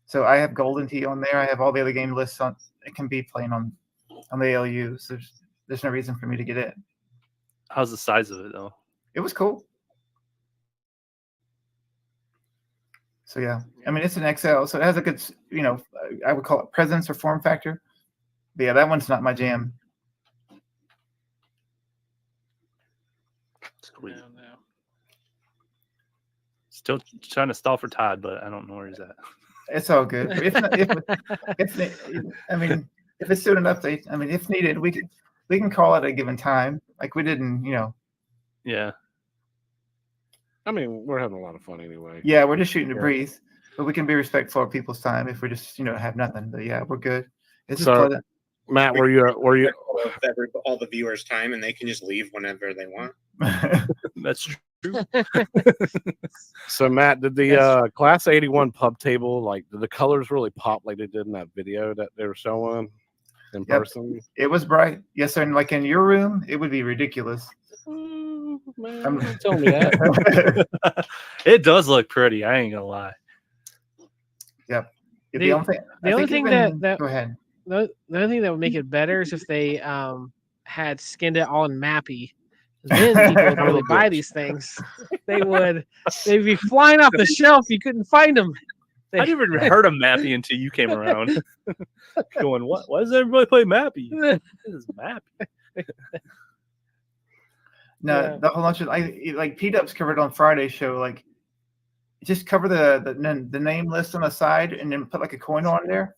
So I have Golden Tee on there. I have all the other game lists on. It can be playing on the ALU. So there's no reason for me to get it. How's the size of it though? It was cool. So yeah, I mean it's an XL, so it has a good, I would call it presence or form factor. But yeah, that one's not my jam. Sweet. Still trying to stall for Todd, but I don't know where he's at. It's all good. If it's doing an update, I mean, if needed, we can call it at a given time, like we did in, Yeah. I mean, we're having a lot of fun anyway. Yeah, we're just shooting to breathe, but we can be respectful of people's time if we just, have nothing. But yeah, we're good. It's So, Matt, were you all the viewers' time, and they can just leave whenever they want. That's true. So, Matt, did the Class 81 pub table, did the colors really pop like they did in that video that they were showing in person? It was bright. Yes, sir. And like in your room, it would be ridiculous. Man, tell me that. It does look pretty. I ain't gonna lie. Yep. The only thing that go ahead. The only thing that would make it better is if they had skinned it all in Mappy. Then people would really buy these things. They'd be flying off the shelf. You couldn't find them. I never even heard of Mappy until you came around. Going, what? Why does everybody play Mappy? This is Mappy. No, the whole bunch of like P-Dubs covered on Friday's show. Like, just cover the name list on the side and then put like a coin on there.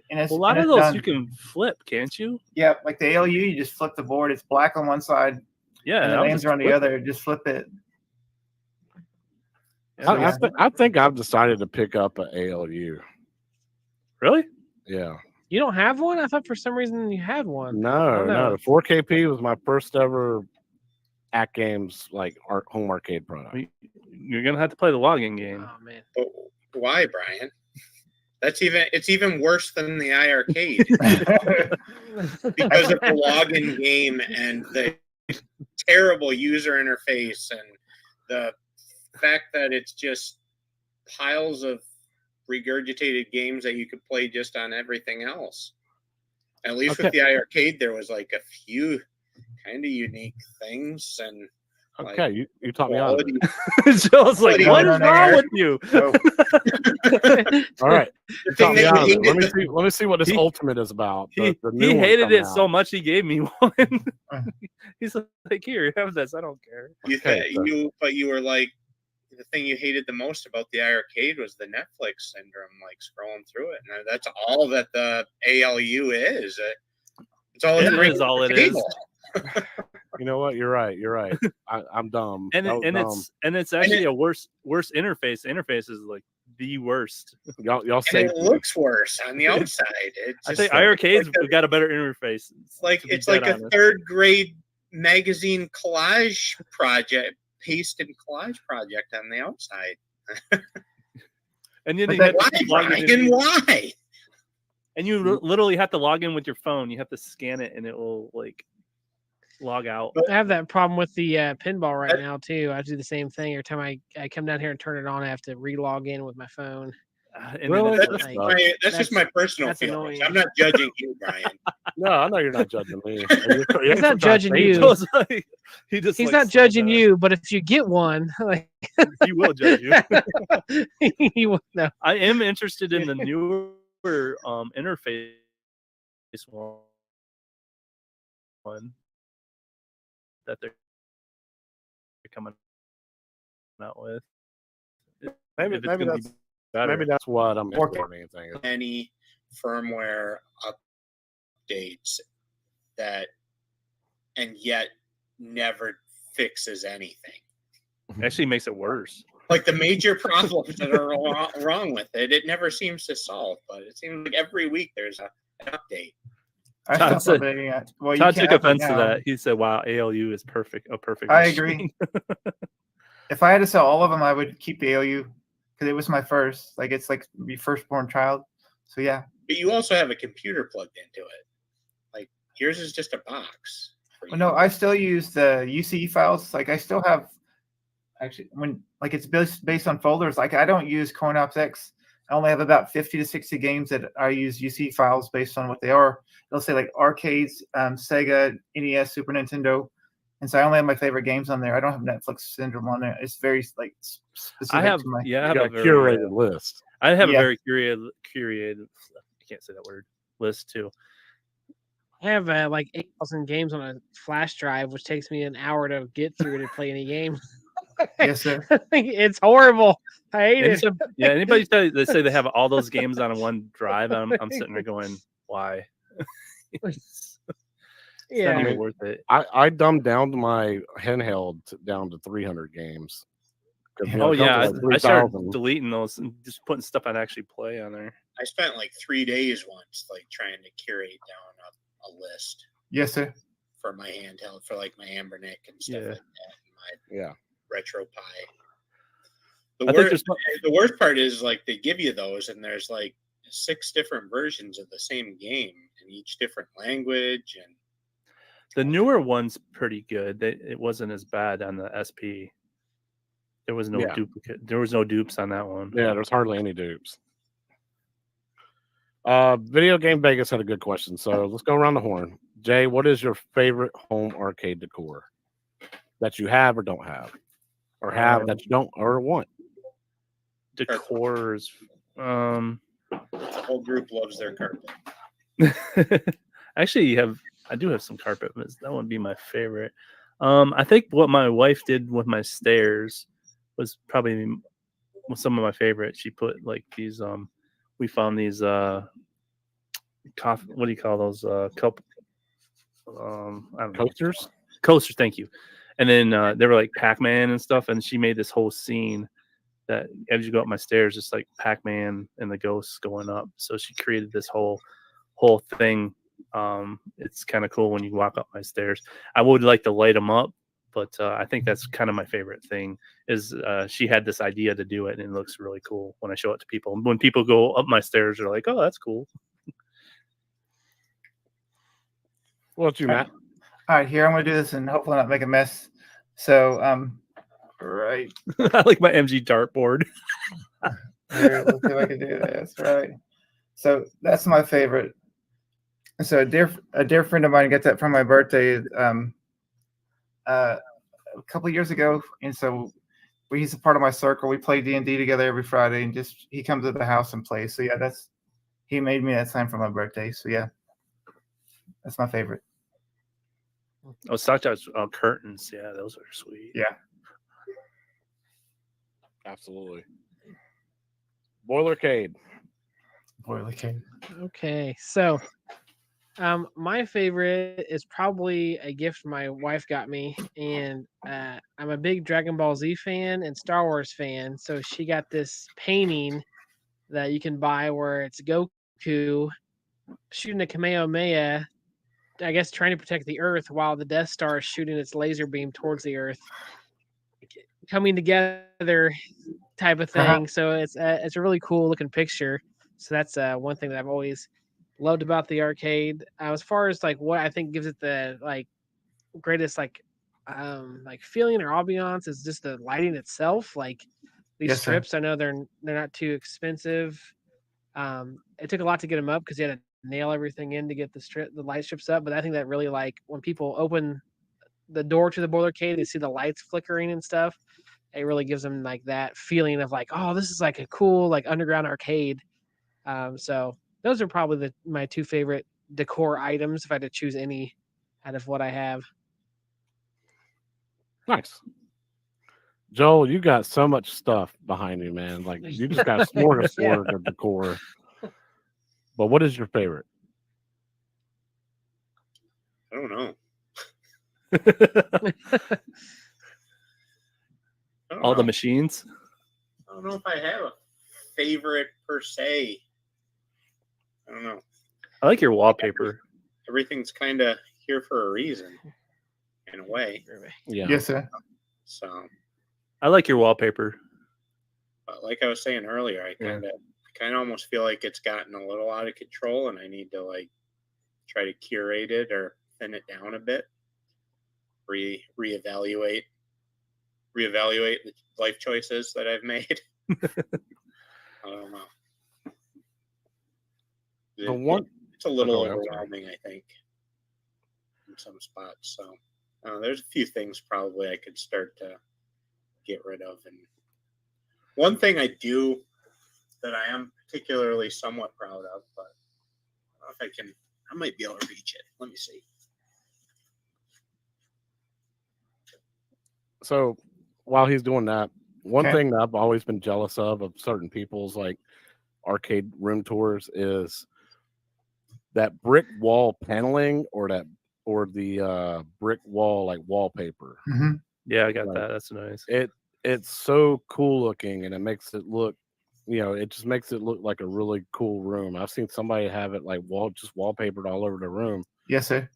And a lot of those done. You can flip, can't you? Yeah, like the ALU, you just flip the board. It's black on one side. Yeah, and the names are on the other. Just flip it. I think I've decided to pick up an ALU. Really? Yeah. You don't have one? I thought for some reason you had one. No. The 4KP was my first ever At Games home arcade product. You're gonna have to play the login game. Oh man. But why, Brian? It's even worse than the iArcade because of the login game and the terrible user interface and the fact that it's just piles of regurgitated games that you could play just on everything else. At least with the iArcade, there was like a few kind of unique things and. Okay, you taught me out. Joe's like, what is wrong with you? All right, you taught me out. Let me see what this Ultimate is about. He hated it so much he gave me one. He's like, here, have this. I don't care. But you were like, the thing you hated the most about the iArcade was the Netflix syndrome, like scrolling through it, and that's all that the ALU is. It's all it is. You know what? You're right. I'm dumb. And it's actually a worse interface. The interface is like the worst. Y'all say it looks worse on the outside. I think iArcade's got a better interface. It's like a third grade magazine collage project, paste and collage project on the outside. And then why? And you literally have to log in with your phone. You have to scan it, and it will log out. I have that problem with the pinball right now too. I do the same thing every time I come down here and turn it on. I have to re-log in with my phone. Really? That's just my personal feeling. I'm not judging you, Brian. No, I know you're not judging me. He's not judging you. He's not judging you, but if you get one, he will judge you. He will. No. I am interested in the newer interface one that they're coming out with. Maybe that's what I'm more than anything. Any firmware updates that, and yet never fixes anything. Actually makes it worse. Like the major problems that are wrong with it, it never seems to solve. But it seems like every week there's an update. Todd took offense to that. He said, "Wow, ALU is perfect. A perfect." I agree. If I had to sell all of them, I would keep the ALU because it was my first. Like it's like my firstborn child. So yeah. But you also have a computer plugged into it. Like yours is just a box. Well, no, I still use the UCE files. Like I still have. Actually, when it's based on folders, like I don't use CoinOps X I only have about 50 to 60 games that I use UC files based on what they are. They'll say like arcades, Sega, NES, Super Nintendo. And so I only have my favorite games on there. I don't have Netflix syndrome on there. It's very like specific I have to my. I You have got a a very curated list. I have Yeah. a very curated. I can't say that word. List too. I have like 8,000 games on a flash drive, which takes me an hour to get through to play any game. Yes, sir. It's horrible. I hate it. Yeah, anybody they say they have all those games on one drive. I'm sitting there going, why? It's not Yeah. even worth it. I dumbed down my handheld down to 300 games. 'Cause, you know, Oh it comes yeah, with, like, I started 3,000. deleting those and just putting stuff I'd actually play on there. I spent like 3 days once, like trying to curate down a list Yes, sir. for my handheld, for like my Ambernick and stuff Yeah. like that, and my Yeah. RetroPie. I think there's The worst part is like they give you those, and there's like 6 different versions of the same game in each different language, and the newer one's pretty good. It wasn't as bad on the SP. There was no Yeah. duplicate. There was no dupes on that one. Yeah, there's hardly any dupes. Video Game Vegas had a good question, so let's go around the horn. Jay, what is your favorite home arcade decor that you have or don't have, or have that you don't or want? Decors. the whole group loves their carpet. Actually, I do have some carpet, but that wouldn't be my favorite. I think what my wife did with my stairs was probably some of my favorite. She put like these. We found these coffee. What do you call those? Cup. I don't know. Coasters? Coasters. Thank you. And then they were like Pac-Man and stuff. And she made this whole scene that as you go up my stairs, just like Pac-Man and the ghosts going up. So she created this whole thing. It's kind of cool when you walk up my stairs. I would like to light them up, but I think that's kind of my favorite thing is she had this idea to do it, and it looks really cool when I show it to people. And when people go up my stairs, they're like, oh, that's cool. What about you, Matt? All right, here I'm gonna do this and hopefully not make a mess. So, right I like my MG dartboard. here, let's see if I can do this. Right. So that's my favorite. So a dear friend of mine got that for my birthday a couple of years ago, and so he's a part of my circle. We play D&D together every Friday, and just he comes to the house and plays. So yeah, he made me that sign for my birthday. So yeah, that's my favorite. Oh, such as curtains. Yeah, those are sweet. Yeah. Absolutely. Boilercade. Boiler King. Okay, so my favorite is probably a gift my wife got me, and I'm a big Dragon Ball Z fan and Star Wars fan. So she got this painting that you can buy where it's Goku shooting a Kamehameha, I guess trying to protect the Earth while the Death Star is shooting its laser beam towards the Earth, coming together type of thing. So it's a really cool looking picture. So that's one thing that I've always loved about the arcade. As far as like what I think gives it the like greatest like feeling or ambiance is just the lighting itself. Like these Yes, sir. strips, I know they're not too expensive. It took a lot to get them up because you had to nail everything in to get the light strips up. But I think that really like when people open the door to the Boilercade, they see the lights flickering and stuff. It really gives them like that feeling of like, oh, this is like a cool like underground arcade. So those are probably my two favorite decor items if I had to choose any out of what I have. Nice. Joel, you got so much stuff behind you, man. Like you just got a smorgasbord of decor. But what is your favorite? I don't know. I don't All the know. machines. I don't know if I have a favorite per se. I don't know. I like your wallpaper. Everything's kind of here for a reason, in a way. Yeah. Yes, sir. So, I like your wallpaper. but like I was saying earlier, I kind of almost feel like it's gotten a little out of control, and I need to like try to curate it or thin it down a bit. Reevaluate the life choices that I've made. I don't know. The one it's a little Okay, I'm sorry. overwhelming, I think, in some spots. So there's a few things probably I could start to get rid of. And one thing I do that I am particularly somewhat proud of, but I don't know if I might be able to reach it. Let me see. So while he's doing that, one Okay. thing that I've always been jealous of certain people's like arcade room tours is that brick wall paneling or the brick wall like wallpaper. Hmm. Yeah, I got Right. that. That's nice. It's so cool looking, and it makes it look, it just makes it look like a really cool room. I've seen somebody have it like just wallpapered all over the room, Yes, sir.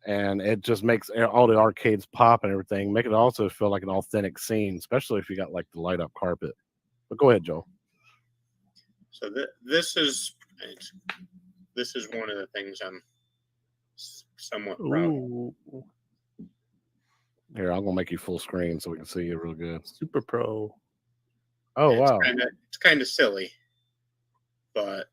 and it just makes all the arcades pop and everything. Make it also feel like an authentic scene, especially if you got like the light up carpet. But go ahead, Joel. So this is one of the things I'm somewhat proud of. Ooh, Here, I'm gonna make you full screen so we can see you real good. Super Pro. Oh It's wow! kind of silly, but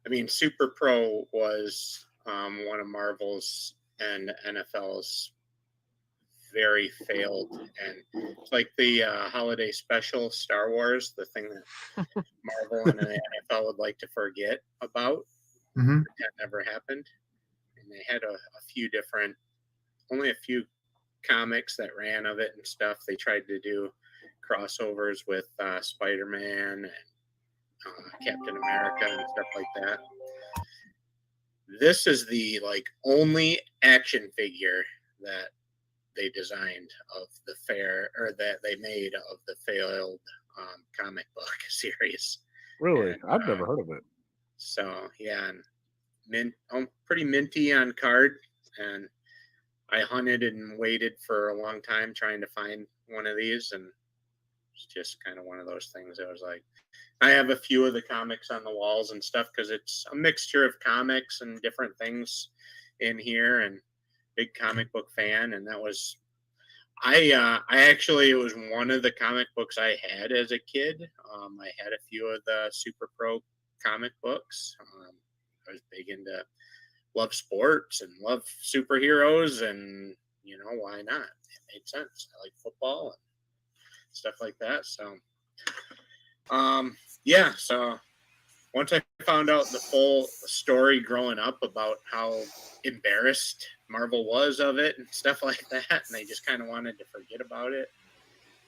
I mean, Super Pro was one of Marvel's and NFL's very failed, and it's like the holiday special Star Wars, the thing that Marvel and the NFL would like to forget about. Hmm. That never happened, and they had only a few comics that ran of it and stuff. They tried to do crossovers with Spider-Man and Captain America and stuff like that. This is the only action figure that they designed of the that they made of the failed comic book series. Really, And, I've never heard of it. So yeah, and pretty minty on card, and I hunted and waited for a long time trying to find one of these, and it's just kind of one of those things that was like, I have a few of the comics on the walls and stuff because it's a mixture of comics and different things in here, and big comic book fan. And that was, I actually, it was one of the comic books I had as a kid. I had a few of the Super Pro comic books. I was big into love sports and love superheroes, and why not? It made sense. I like football and stuff like that. So yeah, so once I found out the full story growing up about how embarrassed Marvel was of it and stuff like that, and they just kind of wanted to forget about it,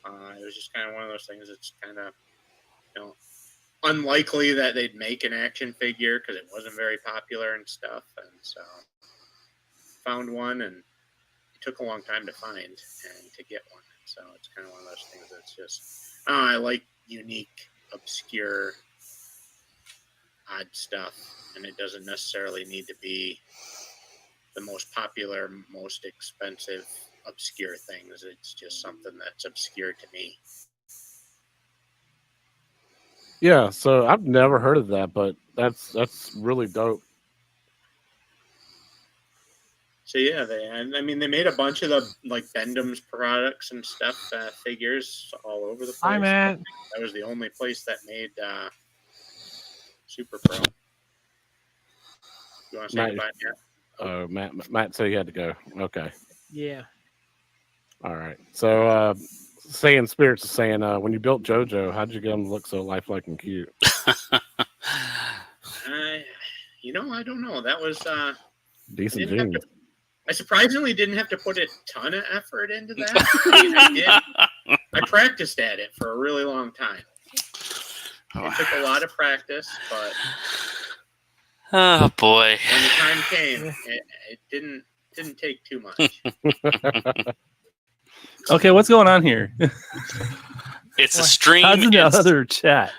it was just kind of one of those things that's kind of unlikely that they'd make an action figure because it wasn't very popular and stuff. And so found one, and it took a long time to find and to get one. So it's kind of one of those things that's just, I like unique, obscure, odd stuff, and it doesn't necessarily need to be the most popular, most expensive, obscure things. It's just something that's obscure to me. Yeah, so I've never heard of that, but that's really dope. So yeah, they made a bunch of the Bendham's products and stuff, figures all over the place. Hi, Matt. That was the only place that made Super Pro. You want to say goodbye, Matt? Matt said he had to go. Okay, Yeah. all right. So saying spirits is saying, when you built JoJo, how'd you get him to look so lifelike and cute? I don't know. That was Decent genius. I surprisingly didn't have to put a ton of effort into that. I practiced at it for a really long time. It took a lot of practice, but oh boy! when the time came, it didn't take too much. Okay, what's going on here? It's a stream. How's the other chat?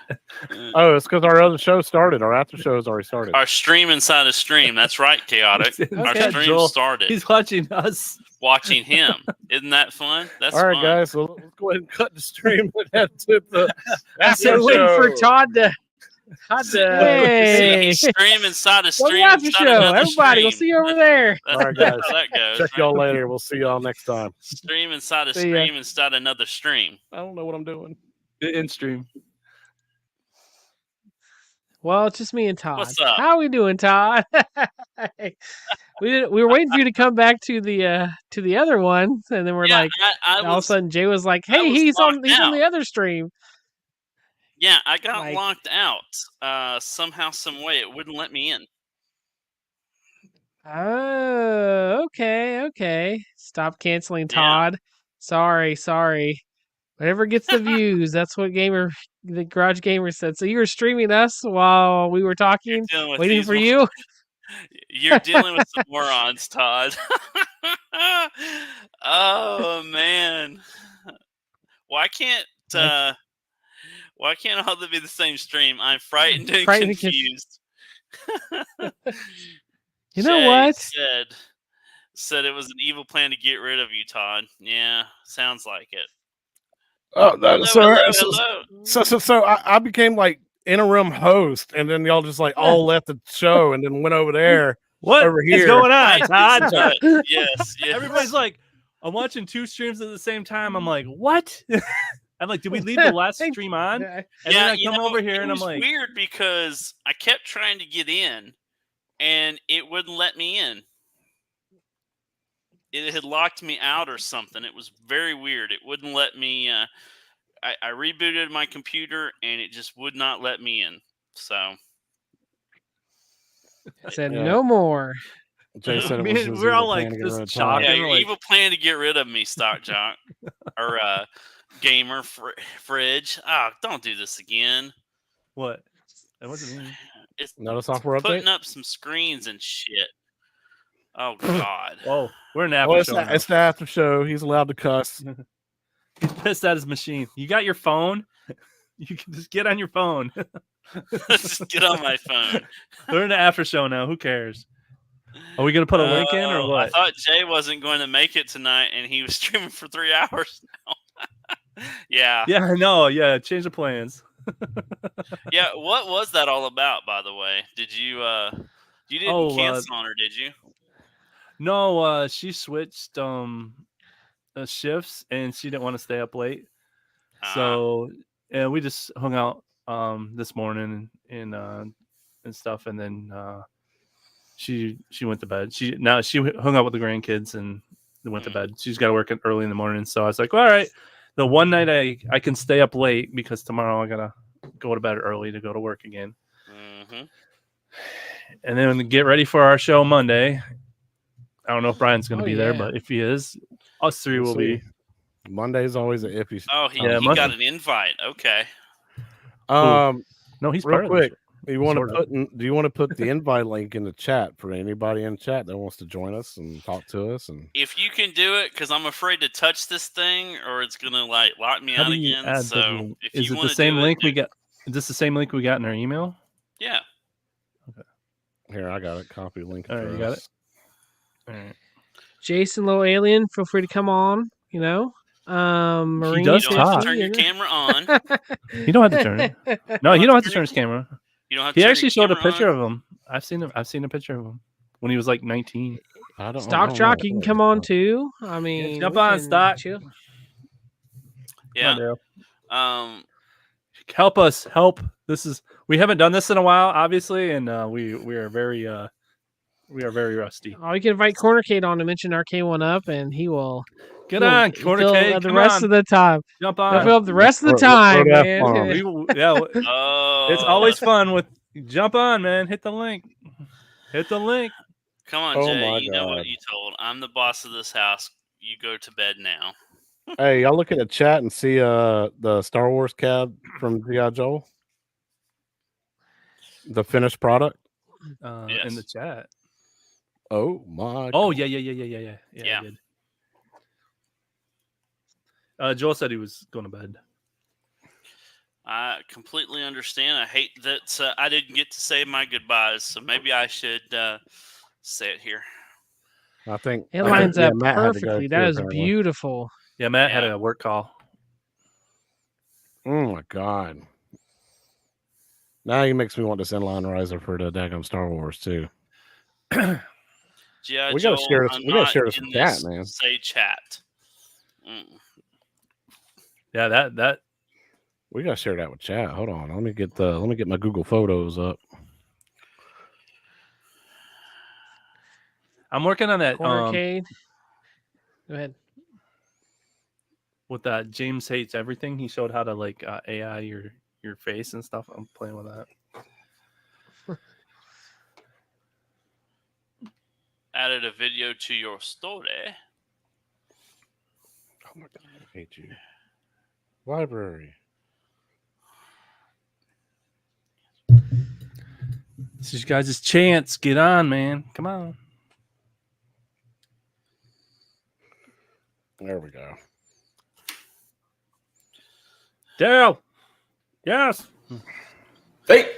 Oh, it's because our other show started. Our after show has already started. Our stream inside a stream. That's right, Chaotic. Our Okay, stream Joel, started. He's watching us. Watching him. Isn't that fun? That's All right, fun. guys. So let's go ahead and cut the stream and head to the after So waiting for show. Todd to. Hey. Stream inside a Welcome stream. to after inside show. another Everybody, we'll stream. see you over there. That's All right, guys. how that goes. Check y'all later. We'll see y'all next time. Stream inside a See ya. stream inside another stream. I don't know what I'm doing. In stream. Well, it's just me and Todd. What's up? How we doing, Todd? We were waiting for you to come back to the other one, and then we're Yeah, like, I all of a was, sudden Jay was like, I "Hey, was he's on locked he's on out. the other stream." Yeah, I got Like- locked out. Somehow, some way, it wouldn't let me in. Oh, okay. Stop canceling, Yeah. Todd. Sorry. Whatever gets the views, that's what the Garage Gamer said. So you were streaming us while we were You're talking, dealing with waiting these for mo- you. You're dealing with some morons, Todd. Oh man, why can't all of it be the same stream? I'm frightened and Frightened and confused. You know Jay what? said it was an evil plan to get rid of you, Todd. Yeah, sounds like it. Oh, Hello. so I became like interim host, and then y'all just like all left the show and then went over there. What Over is here. going on, Nice, Todd? good. Yes. Everybody's like, I'm watching 2 streams at the same time. I'm like, what? I'm like, did we leave the last stream on? And then I you come know, over here it and I'm was like, weird because I kept trying to get in, and it wouldn't let me in. It had locked me out or something. It was very weird. It wouldn't let me. I rebooted my computer, and it just would not let me in. So Said Yeah. no more. Jay said it Me was and his we're all evil like plan to get just rid of shocked. Todd. yeah, Okay, your like- evil plan to get rid of me, Stock Jock, or Gamer Fridge. Oh, don't do this again. what? That wasn't me. It's Not a software update. putting up some screens and shit. Oh God. Oh, we're in after Well, it's, show. the, it's the after show. He's allowed to cuss. He's pissed at his machine. You got your phone? You can just get on your phone. Just get on my phone. We're in the after show now. Who cares? Are we gonna put a link in or Oh, what? I thought Jay wasn't going to make it tonight, and he was streaming for 3 hours now. Yeah. Yeah, I know. Yeah, change the plans. Yeah. What was that all about, by the way? Did you you didn't Oh, cancel on her, did you? No, she switched shifts and she didn't want to stay up late. So and we just hung out this morning and stuff, and then she went to bed. She hung out with the grandkids and went to bed. She's got to work early in the morning, so I was like, all right, the one night I can stay up late because tomorrow I gotta go to bed early to go to work again, and then get ready for our show Monday. I don't know if Brian's going to be there, but if he is, us 3 will be. Monday's always an iffy. Oh, he Yeah, got an invite. Okay. Um, No, he's real part quick. of Do you want Sort to do you want to put the invite link in the chat for anybody in chat that wants to join us and talk to us? And If you can do it, because I'm afraid to touch this thing, or it's gonna like lock me How out do you again. add the So link? if Is you it the wanna same do link it, we got? Is this the same link we got in our email? Yeah. here, I got it. Copy link. All right, you got address. All right. Jason Low Alien, feel free to come on. You know, Marine, does You don't have talk. to turn your camera on. You don't have to turn it. No, you don't have to turn his camera. You don't have to He turn actually your showed a camera picture on. of him. I've seen him. I've seen a picture of him when he was like 19. I don't. Stock Jock, you can come on too. I mean, jump we on, can Stock. chill. Yeah. Um. Help us. Help. We haven't done this in a while, obviously, and we are very rusty. Oh, you can invite Corner Kate on to mention our K1 up, and he will. Get he'll on, Corner fill Cake. the Come rest on. of the time. Jump He'll on. fill up the rest of the Or time, that man. farm. Oh. It's always fun with jump on, man. Hit the link. Hit the link. Come on, Oh Jay. my You know what God. you told. I'm the boss of this house. You go to bed now. Hey, y'all look at the chat and see the Star Wars cab from G.I. Joe, the finished product. In the chat. Oh my! Oh God. yeah. Yeah. I did. Joel said he was going to bed. I completely understand. I hate that I didn't get to say my goodbyes, so maybe I should say it here. I think It lines up Matt had to go perfectly. too, That is apparently. beautiful. Yeah, Matt had Yeah. a work call. Oh my God! Now he makes me want this inline riser for the daggum Star Wars too. G.I. We gotta Joe, share this- I'm we gotta not share this in with chat, this, man. Say chat. Yeah, that We gotta share that with chat. Hold on. Let me get my Google Photos up. I'm working on that Cornercade. Go ahead. with that James Hates Everything. He showed how to like AI your face and stuff. I'm playing with that. Added a video to your story. Oh my god, I hate you. Library. This is you guys' chance. Get on, man. Come on. There we go. Daryl. Yes. Hey,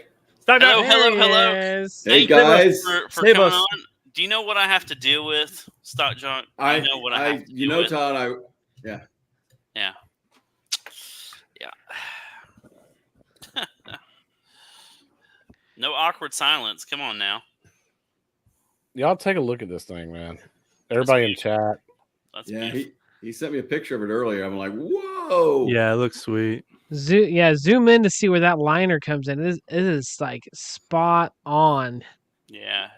Stop Hello, that. hello, There he hello. is. hey Thank you guys. for Save coming us. on. Do you know what I have to deal with, Stock John? I know what I have to you deal know, with. Todd. Yeah. No awkward silence. Come on now. Y'all take a look at this thing, man. Everybody in beautiful. chat. That's Yeah, beautiful. he sent me a picture of it earlier. I'm like, whoa. Yeah, it looks sweet. Zoom in to see where that liner comes in. It is like spot on. Yeah.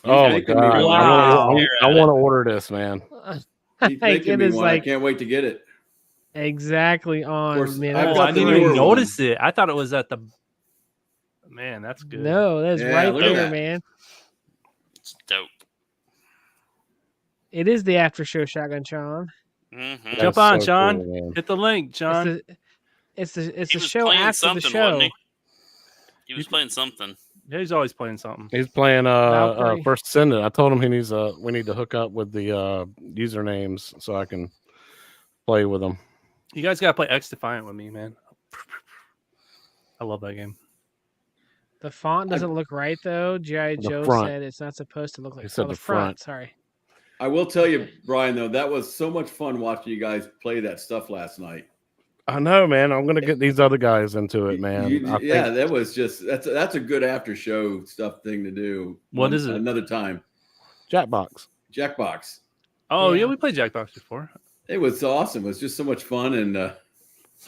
Oh my making me god! one. Wow. I want to order this, man. He's Like, making it me is one. I like can't wait to get it. exactly on. course, man. I've Oh, That's got I the didn't newer even one. notice it. I thought it was at the. Man, that's good. No, that's Yeah, right look at there, that. man. It's dope. It is the after show Shotgun Sean. Mm-hmm. Jump That's on, so Sean. cool, man. Hit the link, John. It's the He was show playing after the something, show. wasn't he was playing something. Yeah, he's always playing something. He's playing Valkyrie. First Ascendant. I told him we need to hook up with the usernames so I can play with them. You guys gotta play X Defiant with me, man. I love that game. The font doesn't look right though. G.I. The Joe front. said it's not supposed to look like He said the the front. front. Sorry. I will tell you, Brian, though, that was so much fun watching you guys play that stuff last night. I know, man. I'm gonna get these other guys into it, man. Yeah, that was just that's a good after show stuff thing to do. What is it? Another time. Jackbox. Jackbox. Oh yeah, Yeah. we played Jackbox before. It was awesome. It was just so much fun, and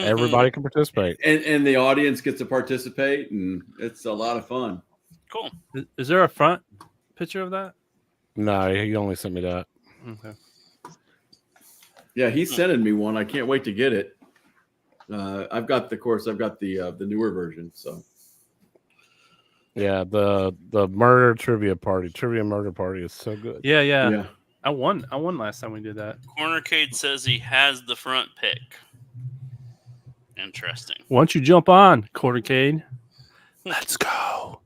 Everybody can participate. and the audience gets to participate, and it's a lot of fun. Cool. Is there a front picture of that? No, he only sent me that. Okay. Yeah, he's sending me one. I can't wait to get it. I've got the newer version. So Yeah, the murder trivia murder party is so good. Yeah, yeah. yeah. I won last time we did that. Cornercade says he has the front pick. Interesting. Why don't you jump on, Quartercade? Let's go.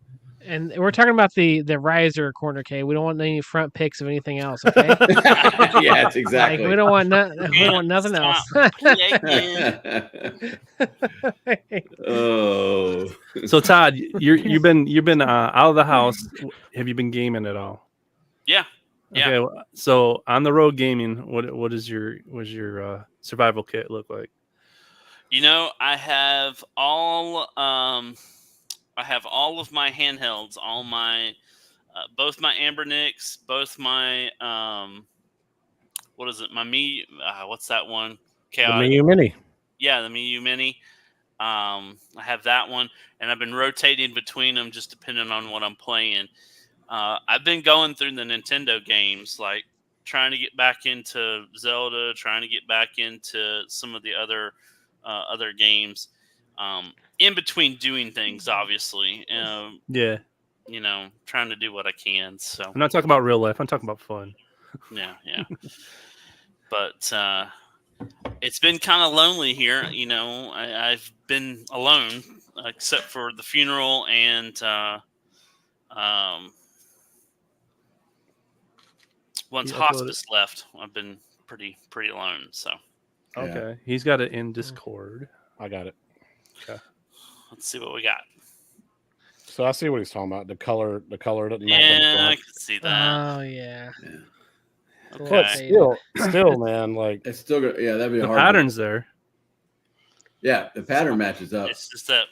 And we're talking about the riser corner K. We don't want any front picks of anything else. Okay. Yeah, it's exactly. Like, we don't want nothing else. Stop. Play again. Oh, So Todd, you've been out of the house. Have you been gaming at all? Yeah. Yeah. Okay, so on the road gaming, what is your survival kit look like? You know, I have all of my handhelds, all my both my Ambernix, both my what is it? My Me what's that one? The Miu Mini. Yeah, the Miu Mini. I have that one, and I've been rotating between them just depending on what I'm playing. I've been going through the Nintendo games, like trying to get back into Zelda, trying to get back into some of the other games. In between doing things, obviously. Yeah, You know, trying to do what I can. So I'm not talking about real life. I'm talking about fun. yeah. But it's been kind of lonely here. You know, I've been alone except for the funeral and once You uploaded- hospice left, I've been pretty alone. So Yeah. Okay, he's got it in Discord. I got it. let's see what we got. So I see what he's talking about. The color doesn't match on the Yeah, I front. can see that. Oh yeah. Okay. But still, man, like it's still good. Yeah, that'd be a The hard. pattern's there. Yeah, the pattern matches up. It's just that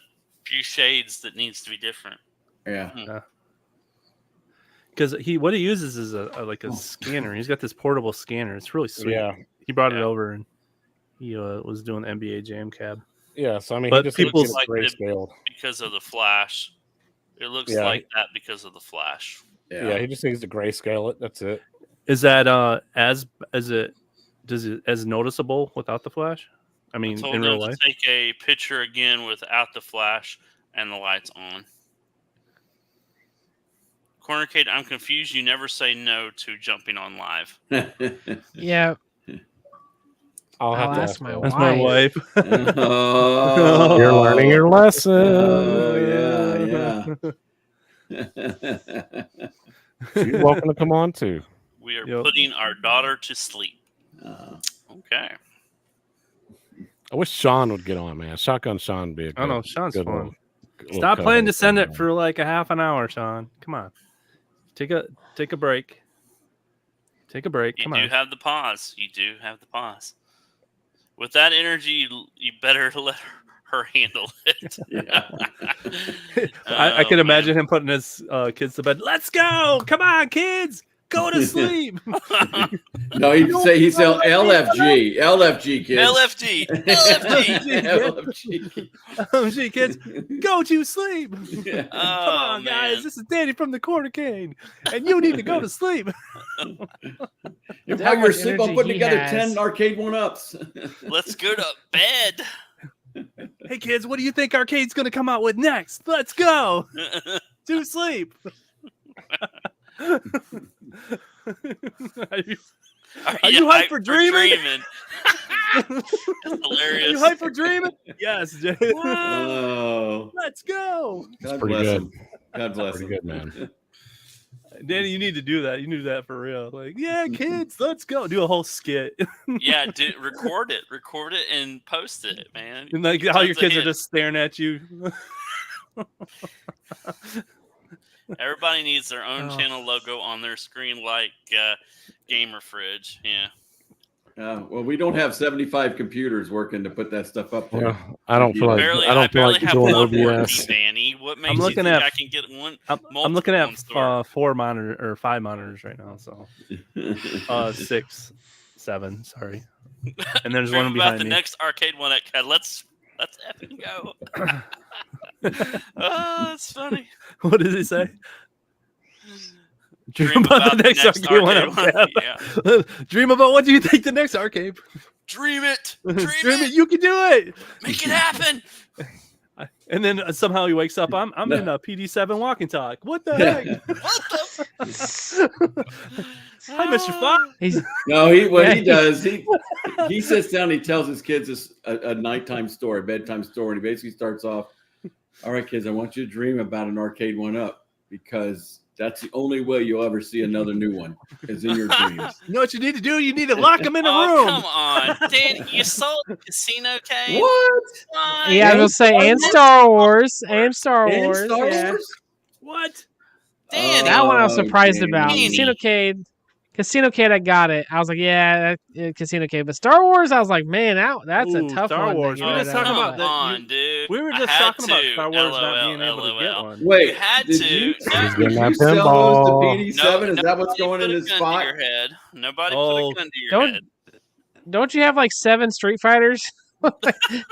few shades that needs to be different. Yeah. Because what he uses is a scanner. He's got this portable scanner. It's really sweet. yeah, He brought it Yeah. over and he was doing the NBA Jam Cab. Yes, I mean, But he just people's- needs to Like get they- it grayscaled. because of the flash. It looks Yeah. like that because of the flash. Yeah, he just needs to grayscale it. That's it. Is that as noticeable without the flash? I mean, Told in them real to life. take a picture again without the flash and the lights on. Cornercade, I'm confused. You never say no to jumping on live. Yeah, I'll have I'll to ask ask my Bill. That's my wife. Oh, You're learning your lesson. Oh, yeah. She's welcome to come on too. We are Yep. putting our daughter to sleep. Okay. I wish Sean would get on, man. Shotgun Sean would be a good. I know Sean's good fun. little- little Stop planning to co-host send on it there. for like a half an hour, Sean. Come on, take a break. Take a break. You Come do on. have the pause. You do have the pause. With that energy, you better let her handle it. Yeah. I Oh, can man. imagine him putting his kids to bed. Let's go! Come on, kids, go to sleep. No, he'd say LFG, LFG kids. LFG. LFG. LFG. LFG kids, go to sleep. Yeah. Come on, guys. man. This is Danny from the Corner Cane, and you need to go to sleep. While how you're much asleep, I'm energy putting he together has. 10 arcade 1-ups. Let's go to bed. Hey, kids, what do you think Arcade's going to come out with next? Let's go to sleep. Are you hyped for dreaming? That's Are hilarious. you hyped for dreaming? Yes, Jay. Oh, Let's go. God pretty bless good. him. God bless Pretty him. good, man. Danny, you need to do that. You need that for real. Like, yeah, kids, let's go. Do a whole skit. Yeah, record it and post it, man. And like all your Tons of kids are hits. just staring at you. Everybody needs their own Oh. channel logo on their screen, like Gamer Fridge. Yeah. Well, we don't have 75 computers working to put that stuff up there. Yeah, I don't feel like Barely, I I don't feel barely like have doing one working, OBS. Danny. What makes looking you think at- I can get one? I'm looking at multiple in store? 5 monitors right now. So 6, 7. Sorry. And there's Dream one about behind the me. next arcade one. Let's effing go. Oh, that's funny. What did he say? Dream about the next arcade one. Kev. Yeah. Dream about what do you think the next arcade? Dream it. Dream Dream it. it. You can do it. Make it happen. And then somehow he wakes up. I'm in a PD7 walking talk. What the Yeah. heck? What the? Hi, Mr. Fox. he's No, what he does, he sits down, he tells his kids a nighttime story, a bedtime story, and he basically starts off, all right, kids, I want you to dream about an arcade 1-up because that's the only way you'll ever see another new one is in your dreams. You know what you need to do? You need to lock him in a Oh, room. come on, Dan! You sold Casino Cave. What? What? yeah, I was gonna say and Star Wars and Star And Wars. Star yeah. Wars? What? Danny. That one I was Oh, surprised Danny. about. Danny. Casino Cade, I got it. I was like, yeah, Casino Cade. But Star Wars, I was like, man, that's Ooh, a tough Star one. to Wars. get We rid just of. talking Come about that. on, dude. We were I just had talking about to. Star Wars not LOL, being able to get LOL. one. Wait, You had did to. you, No. He's did getting you that sell pinball. those to PD7? Is that what's nobody going put in a his gun spot? To your head. Nobody Oh, put a gun to your don't- head. Don't you have like 7 Street Fighters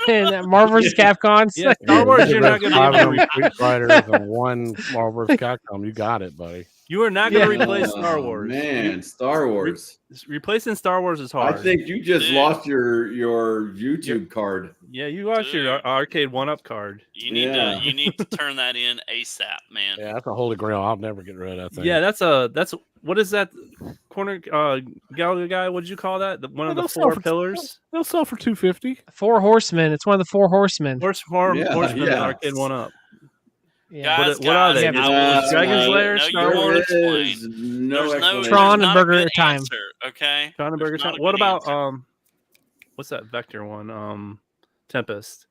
and Marvel's Capcom? Yeah, Star Wars, you're not There's going to 5 be able of to them Street Fighters and 1 Marvel vs. Capcom. You got it, buddy. You are not going to Yeah. replace Star Oh, Wars. Man, Star Wars. Replacing Star Wars is I hard. think you just Dude. lost your YouTube card. Yeah, you lost your Dude. arcade 1-up card. You need Yeah. to. You need to turn that in ASAP, man. Yeah, that's a holy grail. I'll never get rid of that thing. Yeah, that's what is that corner Gallagher guy? What did you call that? One of the They'll sell 4 for- pillars. They'll sell for $250. 4 Horsemen. It's one of the 4 Horsemen. Horseman Yeah. arcade 1-up. Yeah. Guys, What are they? guys, I will That's Dragon's explain. Lair, No, Star you There won't Wars? explain. is no There's no explanation. Tron there's and not a Burger good Time. answer, okay. Cronenberg. There's not a What good about answer. what's that Vector one? Tempest.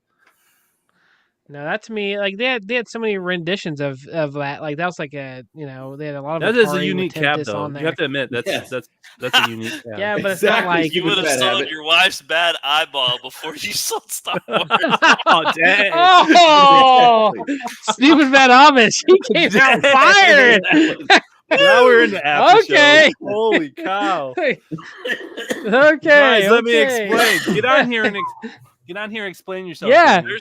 No, that to me, like they had so many renditions of that. Like that was like they had a lot of. That is a Atari with unique cab Tempest though. on You there. have to admit that's Yes. that's a unique cab. Yeah, but it's not Exactly. like You would have Bad sold habit. your wife's bad eyeball before you sold Star Wars. Oh dang. Oh, stupid Van Amish. He came out fired. Now we're in the after Okay. show. Holy cow. Okay. Guys, let me okay. explain. Get on here and Get on here, and explain yourself. Yeah. Danny.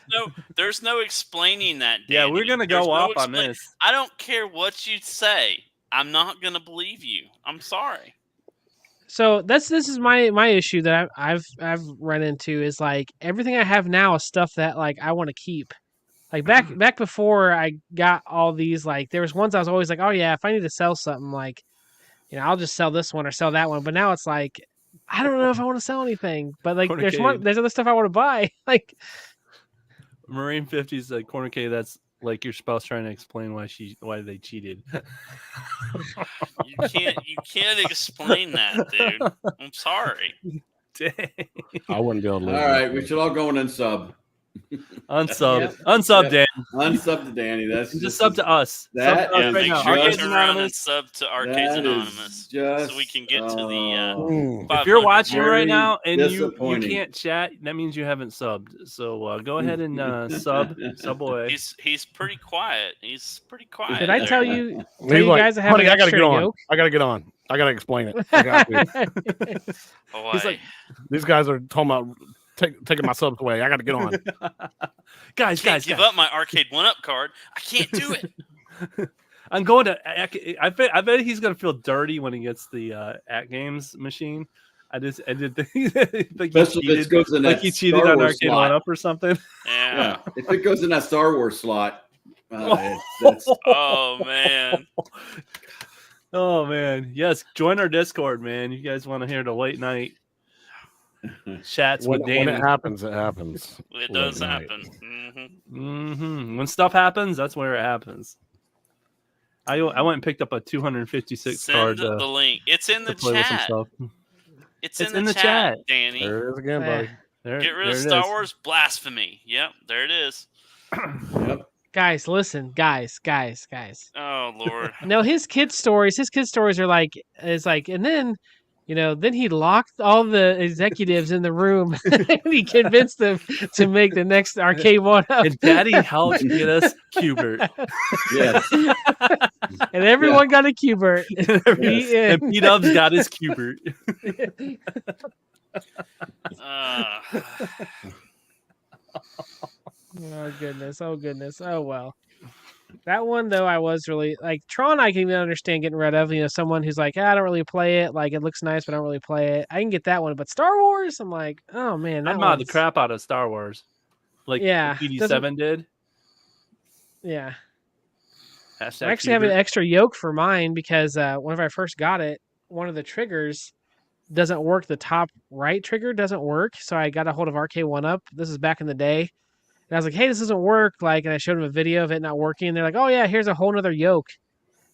There's no explaining that. Yeah, Danny. we're gonna There's go no up on this. I don't care what you say. I'm not gonna believe you. I'm sorry. So this is my issue that I've run into is like everything I have now is stuff that like I want to keep. Like back before I got all these, like there was ones I was always like, oh yeah, if I need to sell something, like, you know, I'll just sell this one or sell that one. But now it's like I don't know if I want to sell anything. But like Cornucade. there's other stuff I want to buy. Like Marine 50's like corner K. That's like your spouse trying to explain why they cheated. You can't explain that, dude. I'm sorry. Dang. I wouldn't be able to All live. right, we should all go and unsub. Unsub, Yep. unsub, Dan. Unsub to Danny. That's Just sub to us. That Sub to us Yeah, right make now. sure you Arcades turn around and Anonymous. sub to Arcades Anonymous, so we can get to the. Mm. If you're 500 watching Very right now and you disappointing. can't chat, that means you haven't subbed. So go ahead and sub away. He's pretty quiet. He's pretty quiet. did I there. tell you He's like, guys I have honey, an I gotta extra get on. yoke? I gotta get on. I gotta explain it. I got to. Boy. He's like, These guys are talking about taking my subs away. I gotta get on. I can't give up my Arcade 1-Up card. I can't do it. I'm going to. I bet he's gonna feel dirty when he gets the at games machine. I did think like Especially if it goes in like that he cheated Star on Wars Arcade slot. 1-Up or something. Yeah. Yeah, if it goes in that Star Wars slot, that's Oh man. Oh man, yes. Join our Discord, man. You guys want to hear the late night chats When with it Danny? happens, it happens. It Late does night. happen. Hmm. When stuff happens, that's where it happens. I went and picked up a 256 Send card the link. It's in the to play with some chat. stuff. It's It's in the chat, Danny. There it is again, buddy. There, Get rid there of it Star is. Wars blasphemy. Yep, there it is. Guys, listen, guys. Oh Lord. No, his kids' stories are like, and then, you know, then he locked all the executives in the room and he convinced them to make the next Arcade 1-Up. And Daddy helped get us Cubert. yes. And everyone got a Cubert. And P-Dubs got his Cubert. Oh goodness! Oh well. That one though, I was really like Tron. I can even understand getting rid of. You know, someone who's like, I don't really play it. Like it looks nice, but I don't really play it. I can get that one. But Star Wars, I'm like, oh man, that I'm out the one's- crap out of Star Wars. Like Yeah, PD7 did. Yeah, Hashtag I actually have an Cubert. extra yoke for mine because whenever I first got it, one of the triggers doesn't work. The top right trigger doesn't work. So I got a hold of Arcade 1-Up. This is back in the day. And I was like, hey, this doesn't work. Like, and I showed them a video of it not working. And they're like, oh yeah, here's a whole nother yoke.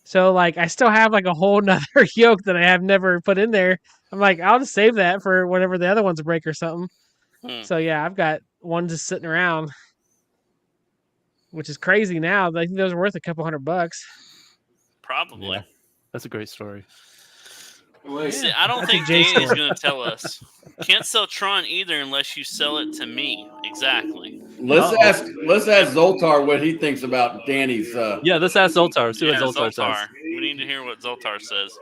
So like, I still have like a whole nother yoke that I have never put in there. I'm like, I'll just save that for whenever the other ones break or something. So yeah, I've got one just sitting around, which is crazy now. I think those are worth a couple $100. Probably. Yeah. That's a great story. See, I don't That's a think J Danny's story. going to tell us. Can't sell Tron either unless you sell it to me. Exactly. Let's ask Zoltar what he thinks about Danny's. Yeah, let's ask Zoltar. See Yeah, what Zoltar Zoltar. says. We need to hear what Zoltar says.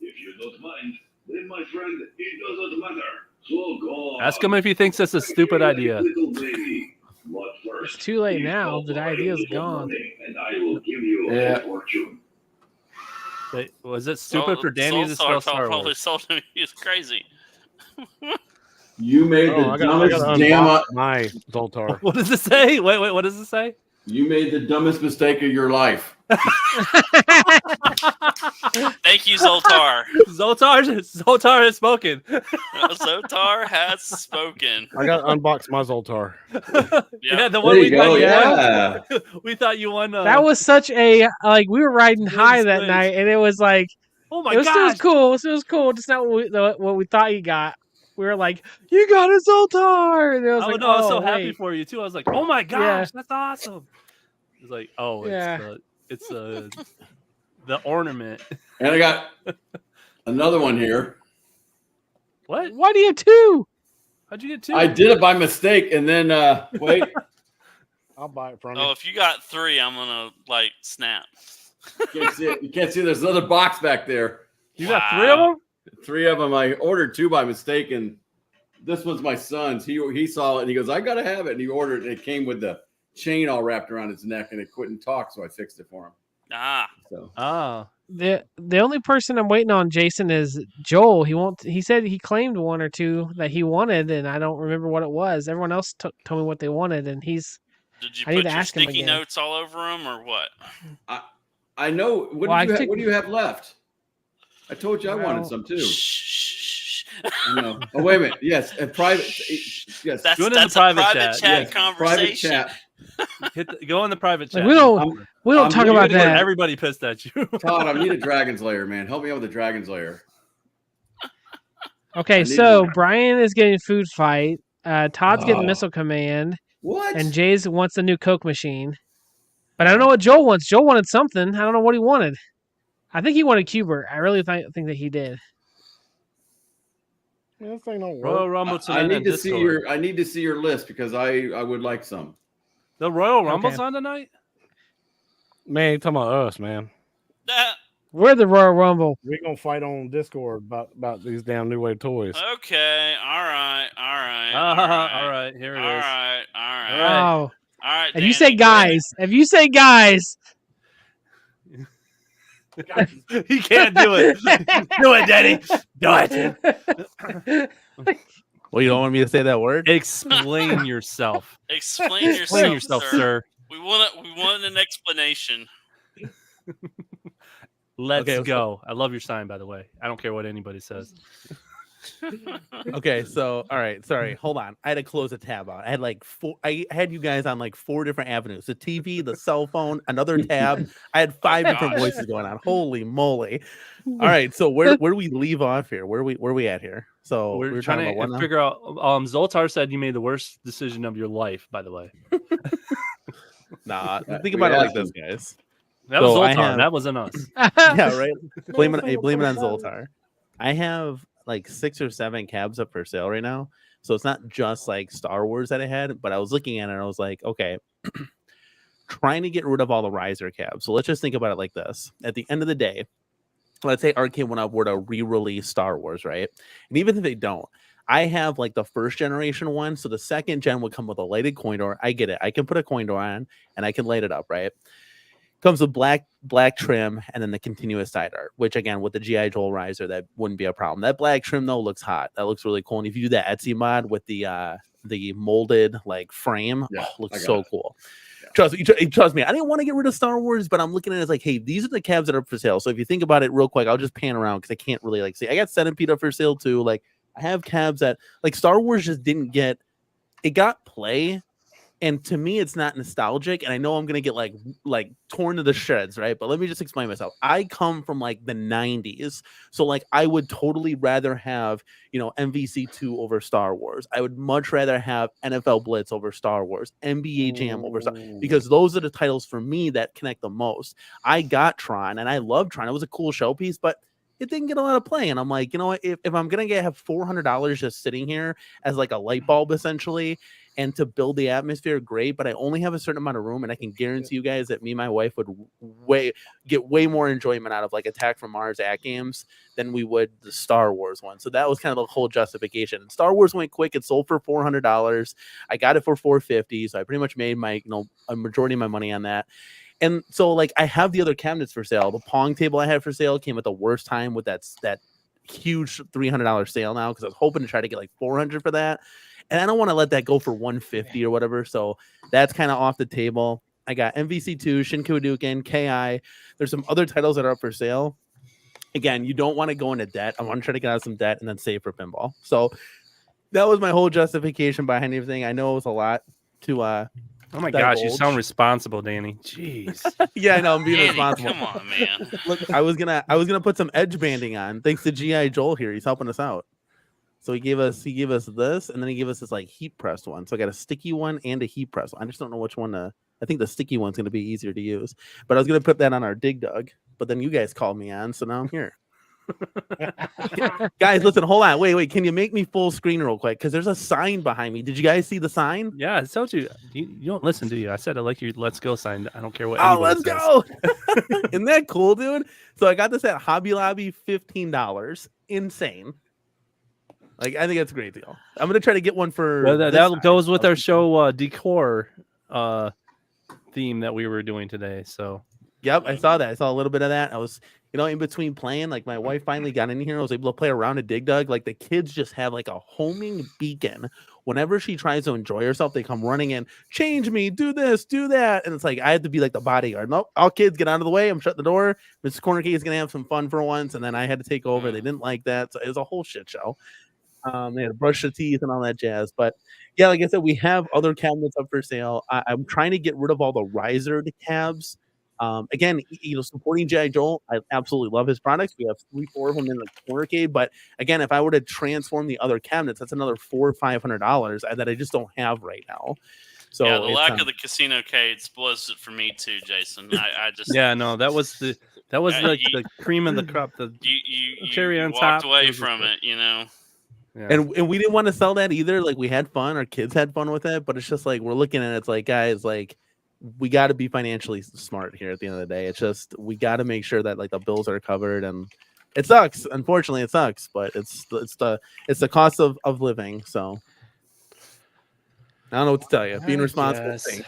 If you don't mind, then my friend, it doesn't matter. So go on. Ask him if he thinks that's a stupid idea. Little baby. But first, It's too late you now. call The for a idea's little gone. money, and I will give you Yeah. a fortune. Wait, was it stupid for Danny to spell Star probably Wars? sold him. He's crazy. You made Oh, the I dumbest gotta damn. unbox my Zoltar. What does it say? Wait, what does it say? You made the dumbest mistake of your life. Thank you, Zoltar. Zoltar has spoken. Zoltar has spoken. I got to unbox my Zoltar. Yeah, the There one you we go. thought you Yeah. won. We thought you won. That was such a like we were riding high that Liz. night, and it was like oh my it was gosh. cool. It was cool. Just not what we thought you got. We were like, you got a Zoltar, and it was Oh like, no, I was so oh, happy wait. for you too. I was like, oh my gosh, Yeah. that's awesome. It's like, oh, Yeah. it's the ornament. And I got another one here. What? Why do you have two? How'd you get two? I did it by mistake, and then wait. I'll buy it from Oh, you. if you got 3, I'm gonna like snap. You can't see it. You can't see. There's another box back there. You got 3 of them? 3 of them. I ordered 2 by mistake, and this was my son's. He saw it and he goes, I gotta have it. And he ordered it. And it came with the chain all wrapped around his neck and it couldn't talk, so I fixed it for him. So Oh, The only person I'm waiting on, Jason, is Joel. He said he claimed one or two that he wanted, and I don't remember what it was. Everyone else told me what they wanted, and Did you I need put to your ask him sticky again. notes all over them or what? I know. What Well, do you have left? I told you I wanted Well- some too. Shh. No. Oh, wait a minute. Yes, a private. Yes, That's Do it in the a private private chat. chat yes, conversation. private chat. go in the private Like, chat. we don't I'm talk really about good at that. Everybody pissed at you. Todd, I need a Dragon's Lair, man. Help me out with the Dragon's Lair. Okay, need so one. Brian is getting Food Fight. Todd's getting Oh. Missile Command, What? and Jay's wants the new Coke machine. But I don't know what Joel wants. Joel wanted something. I don't know what he wanted. I think he wanted Cubert. I really think that he did. Man, this ain't no Royal work. Rumble I tonight need on to see Discord. I need to see your list because I would like some. The Royal Rumble's Okay. on tonight. Man, you talking about us, man. We're the Royal Rumble. We're gonna fight on Discord about these damn New Wave toys. Okay. All right. All right, here it All is. right. Oh, All right. if you Danny, say go ahead. guys, He can't do it. Do it, Daddy. Do it. Well, you don't want me to say that word? Explain yourself. Explain Explain yourself, yourself, sir. We want an explanation. Let's Okay, so- go. I love your sign, by the way. I don't care what anybody says. Okay, so all right, sorry, hold on. I had to close a tab out. I had like I had you guys on like 4 different avenues: the TV, the cell phone, another tab. I had 5 different gosh. voices going on. Holy moly! All right, so where do we leave off here? Where we at here? So We're we were trying talking to about what now? figure out. Zoltar said you made the worst decision of your life, by the way. Nah, Yeah, think we about it like asked this, him. guys. That was So I Zoltar. have- That wasn't us. Yeah, right. Blame it on Zoltar. I have like 6 or 7 cabs up for sale right now. So it's not just like Star Wars that I had, but I was looking at it and I was like, okay, trying to get rid of all the riser cabs. So let's just think about it like this. At the end of the day, let's say Arcade One Up were to re-release Star Wars, right? And even if they don't, I have like the first generation one. So the second gen would come with a lighted coin door. I get it. I can put a coin door on and I can light it up, right? Comes with black trim and then the continuous side art, which again with the GI Joe riser that wouldn't be a problem. That black trim though looks hot. That looks really cool. And if you do that Etsy mod with the molded like frame, Yeah, looks I got so it. cool. Yeah. Trust me. I didn't want to get rid of Star Wars, but I'm looking at it as like, hey, these are the cabs that are for sale. So if you think about it real quick, I'll just pan around because I can't really like see. I got Centipede up for sale too. Like I have cabs that like Star Wars just didn't get. It got play. And to me, it's not nostalgic. And I know I'm gonna get like torn to the shreds, right? But let me just explain myself. I come from like the 90s. So like I would totally rather have, MVC2 over Star Wars. I would much rather have NFL Blitz over Star Wars, NBA Jam over Star because those are the titles for me that connect the most. I got Tron and I love Tron. It was a cool showpiece, but it didn't get a lot of play. And I'm like, you know what? If I'm gonna have $400 just sitting here as like a light bulb essentially, and to build the atmosphere, great. But I only have a certain amount of room, and I can guarantee you guys that me and my wife would get way more enjoyment out of like Attack from Mars at games than we would the Star Wars one. So that was kind of the whole justification. Star Wars went quick; it sold for $400. I got it for $450, so I pretty much made my a majority of my money on that. And so like I have the other cabinets for sale. The Pong table I had for sale came at the worst time with that huge $300 sale now because I was hoping to try to get like $400 for that. And I don't want to let that go for $150 or whatever. So that's kind of off the table. I got MVC2, Shin Hadouken, KI. There's some other titles that are up for sale. Again, you don't want to go into debt. I want to try to get out of some debt and then save for pinball. So that was my whole justification behind everything. I know it was a lot to Oh my gosh, you divulge. sound responsible, Danny. Jeez. yeah, I know I'm being Danny, responsible. come on, man. Look, I was gonna put some edge banding on. Thanks to GI Joel here. He's helping us out. So he gave us this, and then he gave us this like heat pressed one. So I got a sticky one and a heat press one. I just don't know which one to. I think the sticky one's gonna be easier to use. But I was gonna put that on our Dig Dug. But then you guys called me on, so now I'm here. Guys, listen, hold on. Wait. Can you make me full screen real quick? Because there's a sign behind me. Did you guys see the sign? Yeah, I told you. You don't listen, do you? I said I like your Let's Go sign. I don't care what. Oh, anybody let's says. go. Isn't that cool, dude? So I got this at Hobby Lobby, $15. Insane. Like I think that's a great deal. I'm gonna try to get one for. Well, this that side goes with of our the- show decor theme that we were doing today. So Yep, I saw that. I saw a little bit of that. I was, in between playing, like my wife finally got in here. I was able to play around at Dig Dug. Like the kids just have like a homing beacon. Whenever she tries to enjoy herself, they come running in, change me, do this, do that. And it's like I have to be like the bodyguard. Nope, all kids get out of the way. I'm shutting the door. Mrs. Corner Key is gonna have some fun for once, and then I had to take over. They didn't like that, so it was a whole shit show. They had to brush their teeth and all that jazz. But yeah, like I said, we have other cabinets up for sale. I'm trying to get rid of all the riser cabs. Again, supporting G.I. Joe, I absolutely love his products. We have 3-4 of them in the cornercade. But again, if I were to transform the other cabinets, that's another $400 or $500 that I just don't have right now. So yeah, the it's, lack of the casino cades blows it for me too, Jason. I just yeah, no, that was the the cream of the crop. The you cherry on walked top. away It was from good. it, you know. Yeah. and we didn't want to sell that either. Like we had fun, our kids had fun with it, but it's just like we're looking at it, it's like, guys, like we got to be financially smart here at the end of the day. It's just we got to make sure that like the bills are covered, and it sucks. Unfortunately, it sucks, but it's the cost of living. So I don't know what to tell you. Being responsible. Yes. Thing.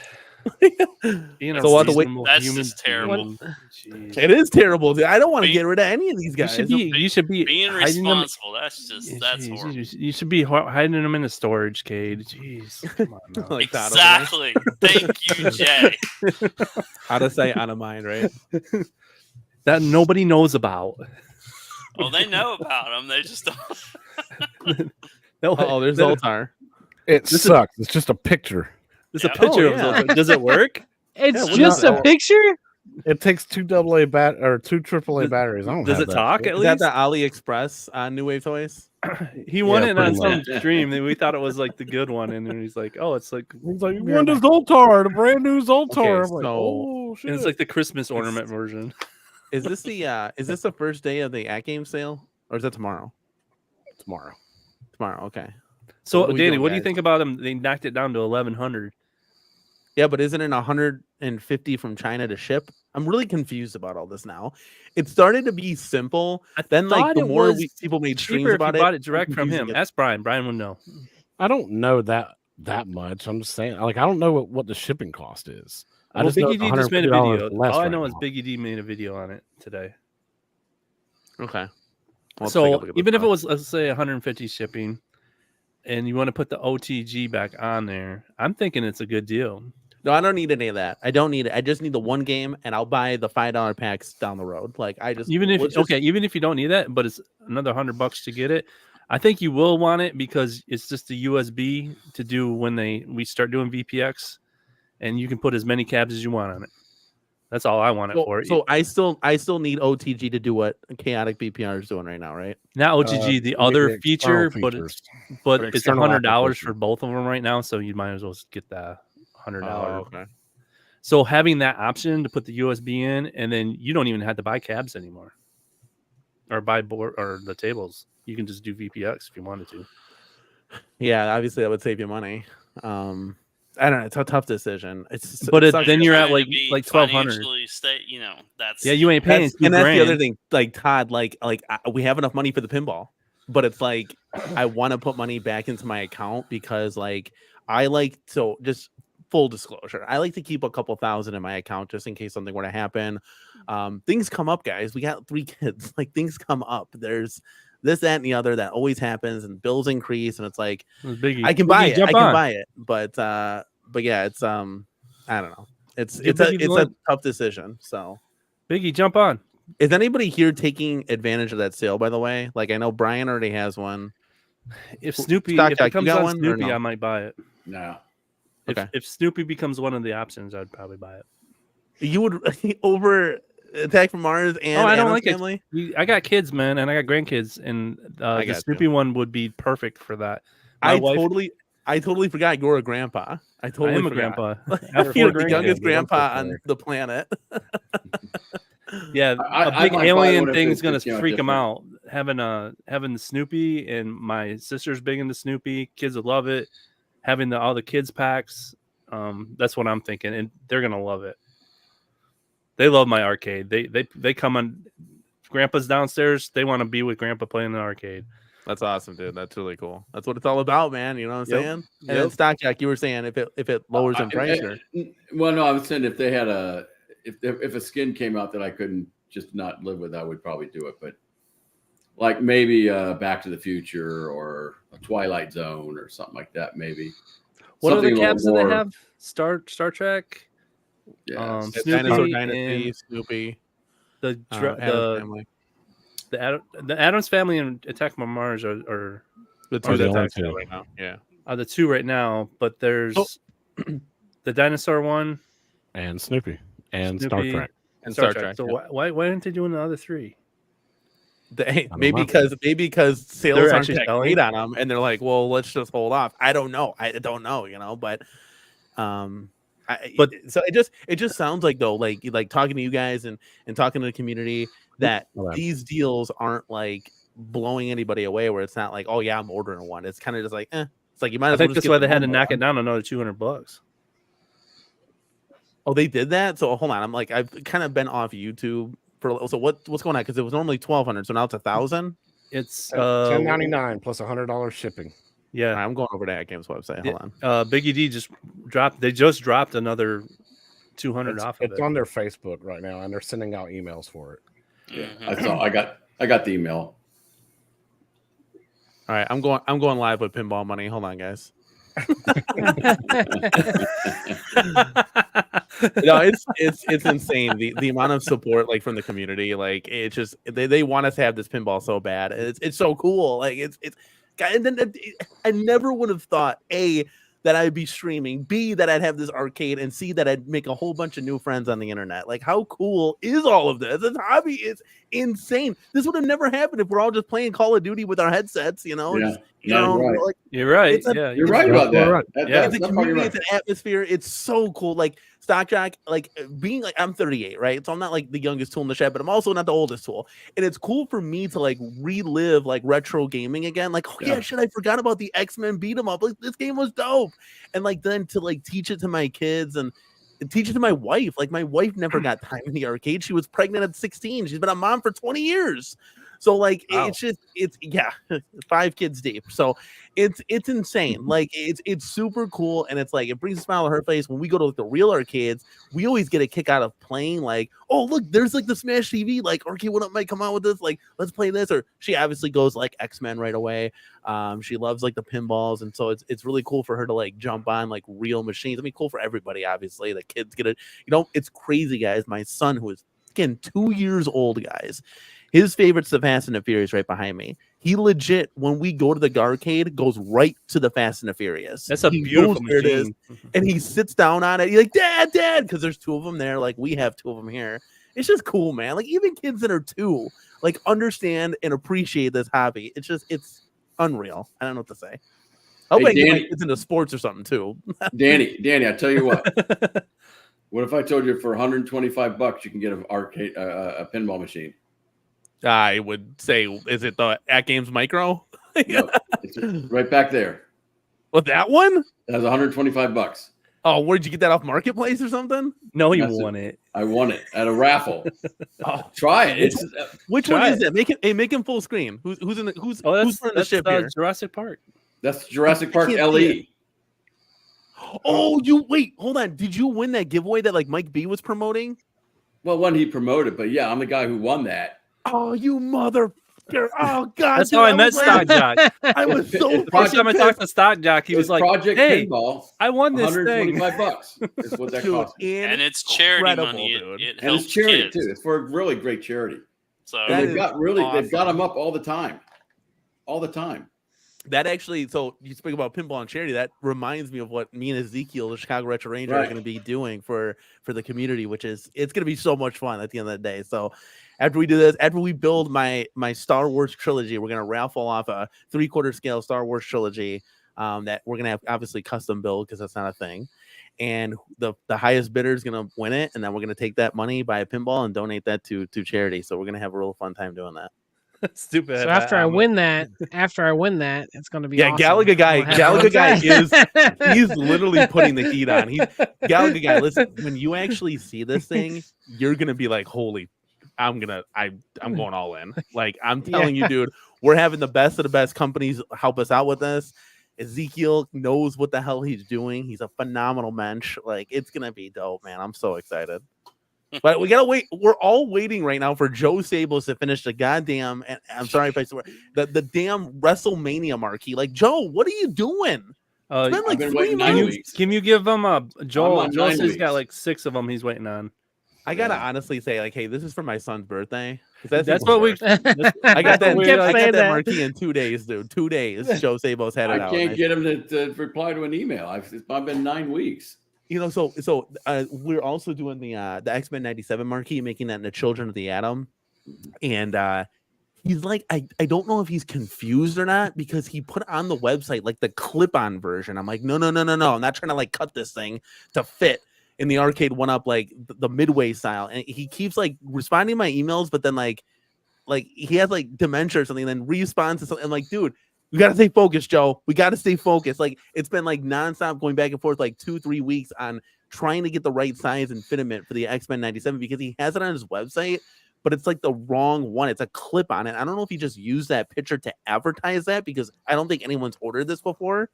Being So we'll have to wait- reasonable That's human just terrible. being. Jeez. It is terrible, dude. I don't want to Be- get rid of any of these You guys. should be Being hiding them. responsible, that's Jeez, horrible. you should be hiding them in a storage cage. Jeez, come on now. Like that over there. Exactly. Thank you, Jay. Out of sight, out of mind, right? That nobody knows about. Well, they know about them. They just don't. No, Oh, there's Zoltar. It This is- sucks. It's just a picture. There's a Yeah. picture Oh, of yeah. Zoltar. Does it work? It's Yeah, just well, a picture. It takes two AA or two AAA batteries. I don't Does have it that talk shit. at Is that least? the AliExpress New Wave toys? He won Yeah, it on pretty some much. stream. And we thought it was like the good one, and then he's like, "Oh, it's like He's like, Yeah. when does Zoltar? The brand new Zoltar. Okay, I'm like, so- oh shit. and it's like the Christmas ornament version." Is this the first day of the at game sale, or is that tomorrow? tomorrow. Tomorrow, okay. So, What are we Danny, doing, what do you guys? think about them? They knocked it down to 1,100. Yeah, but isn't it 150 from China to ship? I'm really confused about all this now. It started to be simple. Then, like thought the it more was people made streams Cheaper if you about bought it, it direct from him. confusing it. Ask Brian. Brian would know. I don't know that much. I'm just saying, like, I don't know what the shipping cost is. I Well, just know Biggie it's D just made a $150 video. less All I right know is now. Biggie D made a video on it today. Okay. Well, let's take a So look at this even if it now. was, let's say, 150 shipping, and you want to put the OTG back on there, I'm thinking it's a good deal. No, I don't need any of that. I don't need it. I just need the one game, and I'll buy the $5 packs down the road. Like I just Even if let's just- even if you don't need that, but it's another $100 to get it, I think you will want it because it's just a USB to do when we start doing VPX, and you can put as many cabs as you want on it. That's all I want it for. So I still need OTG to do what Chaotic BPR is doing right now, right? Not OTG, the maybe other external feature, features. but Or it's external $100 application. for both of them right now. So you might as well get the $100. Oh, okay. So having that option to put the USB in, and then you don't even have to buy cabs anymore, or buy board or the tables. You can just do VPX if you wanted to. Yeah, obviously that would save you money. I don't know. It's a tough decision. It's But it it- sucks. then you're at Trying to like be 1,200. financially that's Yeah, you ain't paying That's, $2,000. and that's the other thing. Like Todd, we have enough money for the pinball, but it's like I want to put money back into my account because like I like so just full disclosure. I like to keep a couple thousand in my account just in case something were to happen. Things come up, guys. We got 3 kids. Like things come up. There's this, that, and the other that always happens, and bills increase, and it's like Biggie, I can buy it. I jump can on. buy it, but yeah, it's I don't know. It's Give a Biggie the it's a link. tough decision. So. Biggie, jump on. Is anybody here taking advantage of that sale? By the way, like I know Brian already has one. If Snoopy, Stock if Talk, it you comes got on one or Snoopy, no? I might buy it. No. Okay. If Snoopy becomes one of the options, I'd probably buy it. You would over Attack from Mars and I don't Addams like it. Family? I got kids, man, and I got grandkids, and I the got Snoopy one would be perfect for that. My I wife- totally forgot you're a grandpa. I I totally am a forgot. grandpa. You're After the youngest grandkids. grandpa I'm so on the planet. Yeah, I a might big buy alien one if thing's it's, gonna you know, freak them different. out. Having the Snoopy, and my sister's big into Snoopy. Kids would love it. Having all the kids packs, that's what I'm thinking, and they're gonna love it. They love my arcade. They come on. Grandpa's downstairs. They want to be with Grandpa playing in the arcade. That's awesome, dude. That's really cool. That's what it's all about, man. You know what I'm Yep. saying? And then Stock Jack, you were saying if it lowers in price, or Well, no, I was saying if they had if a skin came out that I couldn't just not live with, I would probably do it. But like maybe Back to the Future or a Twilight Zone or something like that, maybe. What other Something a little cabs do they more- have? Star Trek, Yeah, Dinosaur Snoopy, Dynasty, and Snoopy, the Addams Family. the Addams Family and Attack on Mars are The Or two the that's only actually two. right now. Yeah. are the two right now. But there's the dinosaur one And Snoopy and Star Snoopy, Trek. And Star Trek. So yeah. why aren't they doing the other three? Maybe know. because sales They're aren't actually that selling? great on them, and they're like, well, let's just hold off. I don't know, you know, but so it just sounds like though, like talking to you guys and talking to the community that Okay. these deals aren't like blowing anybody away. Where it's not like, oh yeah, I'm ordering one. It's kind of just like, it's like you might. I As well think just that's get why the they had to normal knock it one. down another $200. Oh, they did that. So hold on, I'm like, I've kind of been off YouTube for. So what's going on? Because it was normally 1,200, so now it's 1,000. It's $10.99 plus $100 shipping. Yeah, I'm going over to that game's website. Yeah. Hold on. Biggie D just dropped. They just dropped another 200 It's, off of it's it. on their Facebook right now, and they're sending out emails for it. Yeah, Mhm. I got the email. All right, I'm going live with pinball money. Hold on, guys. No, it's insane the amount of support like from the community. Like it's just they want us to have this pinball so bad. It's so cool. Like it's and then I never would have thought that I'd be streaming, B, that I'd have this arcade, and C, that I'd make a whole bunch of new friends on the internet. Like, how cool is all of this? This hobby is insane. This would have never happened if we're all just playing Call of Duty with our headsets, you know? Yeah, Just, yeah, know, right. like, You're right. It's a- Yeah, You're right about that. Right. Yeah. it's a that's probably community, right. it's an atmosphere. It's so cool. Like Stock Jack, like being like I'm 38, right? So I'm not like the youngest tool in the shed, but I'm also not the oldest tool. And it's cool for me to like relive like retro gaming again. Like, oh yeah, Yeah. shit, I forgot about the X-Men beat 'em up. Like this game was dope. And like then to like teach it to my kids and teach it to my wife. Like my wife never got time in the arcade. She was pregnant at 16. She's been a mom for 20 years. So like Wow. it's 5 kids deep. So it's insane. Like it's super cool, and it's like it brings a smile on her face when we go to like, the real arcades. We always get a kick out of playing like, oh look, there's like the Smash TV, like Arcade One Up might come out with this, like let's play this. Or she obviously goes like X-Men right away. She loves like the pinballs, and so it's really cool for her to like jump on like real machines. I mean, cool for everybody, obviously. The kids get it, you know, it's crazy, guys. My son, who is again 2 years old, guys. His favorite's the Fast and the Furious right behind me. He legit, when we go to the arcade, goes right to the Fast and the Furious. that's a He beautiful knows where it is, machine. and he sits down on it. He's like, Dad, because there's 2 of them there. Like we have 2 of them here. It's just cool, man. Like even kids that are 2, like understand and appreciate this hobby. It's unreal. I don't know what to say. I hope Hey, I get my Danny. kids into sports or something too. Danny, I tell you what. What if I told you for $125 you can get an arcade a pinball machine? I would say, is it the At Games Micro? No, it's right back there. Well, that one? That's $125. Oh, where'd you get that off Marketplace or something? No, you That's it. won it. I won it at a raffle. Oh, Try it. It's which Try one is it. it? Make him full screen. Who's in the who's Oh, who's running the ship here? Jurassic Park. that's Jurassic Park can't see LE. Oh, you wait, hold on. Did you win that giveaway that like Mike B was promoting? Well, one he promoted, but yeah, I'm the guy who won that. Oh, you mother! Oh God! That's dude, how I was met like- Stock Jock. I was so It's First time I fucking talked to Stock Jock, he was It's like, Project "Hey, Pinball. I won this thing." $125 is what that pissed. Dude, cost. me. And it's charity incredible, money. dude. It And helps it's charity kids. too. It's for a really great charity. So And That they've is got they've got awesome. them up all the time. All the time. That actually, so you speak about pinball and charity. That reminds me of what me and Ezekiel, the Chicago Retro Ranger, are Right. going to be doing for the community, which is it's going to be so much fun at the end of the day. So after we do this, after we build my Star Wars trilogy, we're going to raffle off a 3/4 scale Star Wars trilogy that we're going to have obviously custom build because that's not a thing. And the highest bidder is going to win it, and then we're going to take that money, buy a pinball, and donate that to charity. So we're going to have a real fun time doing that. Stupid. So after I win that, it's going to be Yeah, awesome. Galaga guy- I'm gonna have a Galaga guy good time. He's literally putting the heat on. Galaga guy, listen, when you actually see this thing, you're gonna be like, holy, I'm going all in. Like I'm telling you, dude, we're having the best of the best companies help us out with this. Ezekiel knows what the hell he's doing. He's a phenomenal mensch. Like it's gonna be dope, man. I'm so excited. But we gotta wait. We're all waiting right now for Joe Sables to finish the goddamn. And I'm sorry if I swear the damn WrestleMania marquee. Like Joe, what are you doing? It's been I've like been 3 waiting 9 months. weeks. Can you give him a Joel? on Joel 9 says he's got weeks. like 6 of them he's waiting on. I gotta Yeah. honestly say, like, hey, this is for my son's birthday. 'Cause That's even what we. worse. I got that. We kept I got saying that that. marquee in 2 days, dude. 2 days. Joe Sabos had it I out. can't and get him to reply to an email. I've been 9 weeks. You know, so we're also doing the X-Men 97 marquee, making that in the Children of the Atom, and he's like, I don't know if he's confused or not because he put on the website like the clip-on version. I'm like, no, I'm not trying to like cut this thing to fit in the arcade one up like the Midway style, and he keeps like responding to my emails, but then like he has like dementia or something, and then responds to something. I'm like, dude, we gotta stay focused, Joe. We gotta stay focused. Like it's been like nonstop going back and forth like 2-3 weeks on trying to get the right size and fitment for the X-Men 97 because he has it on his website, but it's like the wrong one. It's a clip on it. I don't know if he just used that picture to advertise that because I don't think anyone's ordered this before.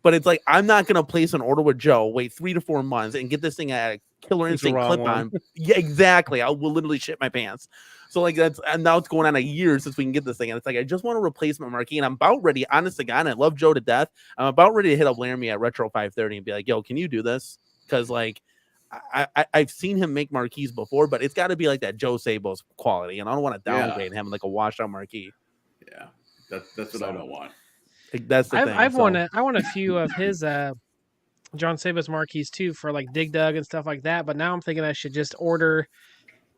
But it's like I'm not gonna place an order with Joe, wait 3 to 4 months, and get this thing at a Killer It's the Instinct wrong clip one. on. Yeah, exactly. I will literally shit my pants. So like and now it's going on a year since we can get this thing, and it's like I just want a replacement marquee, and I'm about ready. Honest to God, and I love Joe to death. I'm about ready to hit up Laramie at Retro 530 and be like, "Yo, can you do this?" Because like I've seen him make marquees before, but it's got to be like that Joe Sabos quality, and I don't want to downgrade him like a washed out marquee. Yeah, that's what I don't want. Like, that's the thing. I've so. won a few of his John Sabas marquees too for like Dig Dug and stuff like that. But now I'm thinking I should just order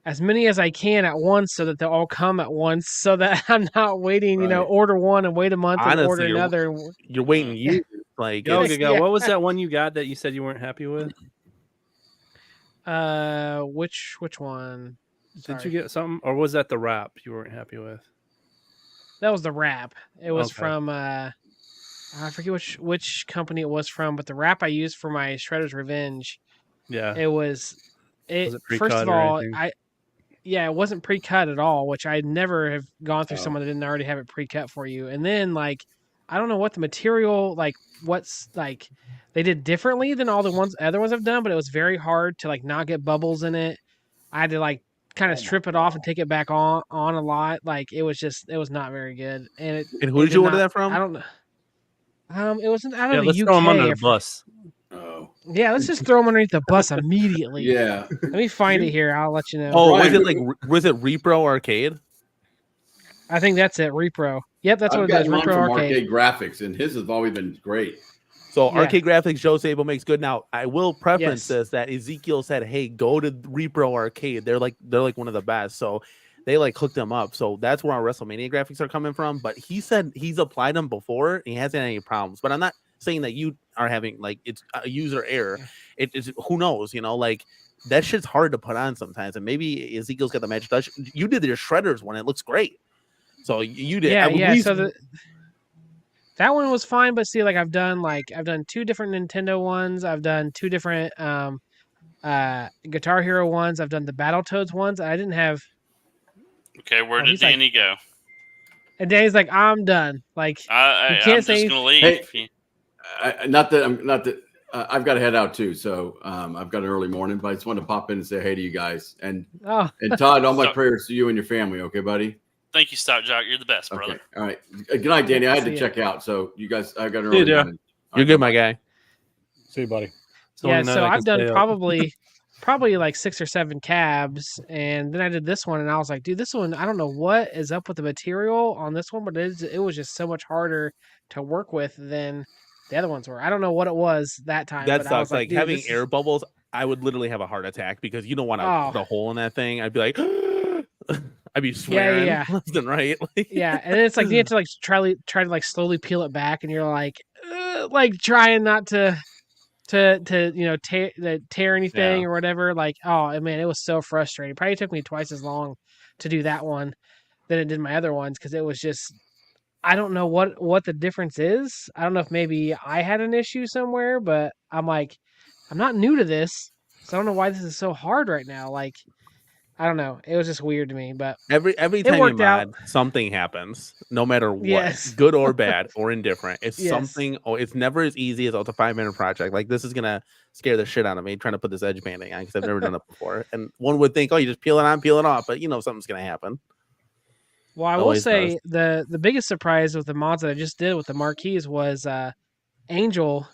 as many as I can at once so that they'll all come at once so that I'm not waiting, Right. order one and wait a month and order Honestly, another. You're waiting years. Like Yo, it's- Gaga, Yeah. what was that one you got that you said you weren't happy with? Which one? Did Sorry. you get something, or was that the wrap you weren't happy with? That was the wrap. It was Okay. from I forget which company it was from, but the wrap I used for my Shredder's Revenge, Yeah. it was it first pre-cut of or all, anything? it wasn't pre-cut at all, which I never have gone through Oh. someone that didn't already have it pre-cut for you. And then like I don't know what the material what's like they did differently than all the other ones I've done, but it was very hard to like not get bubbles in it. I had to like kind of strip it off and take it back on a lot. Like it was not very good. And who did you order that from? I don't know. It wasn't out Yeah, of let's the UK. throw him under the I f- bus. Oh, Yeah, let's just throw him underneath the bus immediately. yeah. Let me find it here. I'll let you know. Oh, Brian, was it Repro Arcade? I think that's it. Repro. Yep, that's I've what it got is. mine Repro from Arcade. Arcade Graphics, and his has always been great. So Yeah. Arcade Graphics, Joe Sable makes good. Now I will preference Yes. this that Ezekiel said, "Hey, go to Repro Arcade. They're like one of the best." So they like hooked them up. So that's where our WrestleMania graphics are coming from. But he said he's applied them before and he hasn't had any problems. But I'm not saying that you are having like it's a user error. It's who knows, like that shit's hard to put on sometimes. And maybe Ezekiel's got the magic touch. You did your Shredders one; it looks great. So you did. Yeah. So that one was fine, but see, like I've done 2 different Nintendo ones. I've done 2 different Guitar Hero ones. I've done the Battletoads ones. I didn't have. Okay, where Oh, did he's like- Danny go? And Danny's like, I'm done. Like I'm can't just say- gonna leave. Hey. I've got to head out too. So I've got an early morning, but I just wanted to pop in and say hey to you guys. And oh, Todd, all my So- prayers to you and your family. Okay, buddy. Thank you, Stock Jock. You're the best, brother. Okay. All right. Good night, Danny. I had See to ya. check out. So you guys, I got an See you, early Joe. morning. You're good, my guy. See you, buddy. It's the yeah. only night So I can I've done stay up. probably like 6 or 7 cabs, and then I did this one, and I was like, dude, this one, I don't know what is up with the material on this one, but it was just so much harder to work with than the other ones were. I don't know what it was that time. That but I was sucks. Like dude, having this is- air bubbles, I would literally have a heart attack because you don't want to Oh. put a hole in that thing. I'd be like, I'd be swearing yeah. left and right. Yeah, and then it's like you have to like try to like slowly peel it back, and you're like trying not to tear anything Yeah. or whatever. Like, oh man, it was so frustrating. Probably took me twice as long to do that one than it did my other ones because it was just I don't know what the difference is. I don't know if maybe I had an issue somewhere, but I'm like I'm not new to this, so I don't know why this is so hard right now. Like I don't know. It was just weird to me, but Every time you worked out. mod, something happens, no matter what, Yes. good or bad or indifferent. It's Yes. something. Oh, it's never as easy as it's a 5-minute project. Like this is gonna scare the shit out of me trying to put this edge banding on because I've never done it before. And one would think, oh, you just peel it on, peel it off, but something's gonna happen. Well, I will Always say the biggest surprise with the mods that I just did with the marquees was Angel.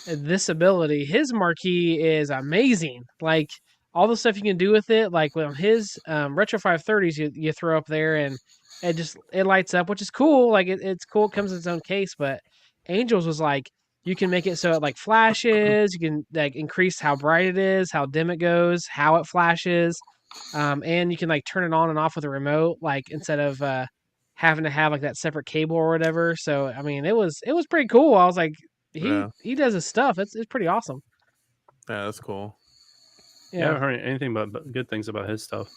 This ability, his marquee is amazing. Like all the stuff you can do with it, like with his Retro 530s, you throw up there and it lights up, which is cool. Like it's cool. It comes in its own case, but Angels was like you can make it so it like flashes. You can like increase how bright it is, how dim it goes, how it flashes. And you can like turn it on and off with a remote, like instead of having to have like that separate cable or whatever. So I mean, it was pretty cool. I was like, he does his stuff. It's pretty awesome. Yeah, that's cool. Yeah, I haven't heard anything but good things about his stuff.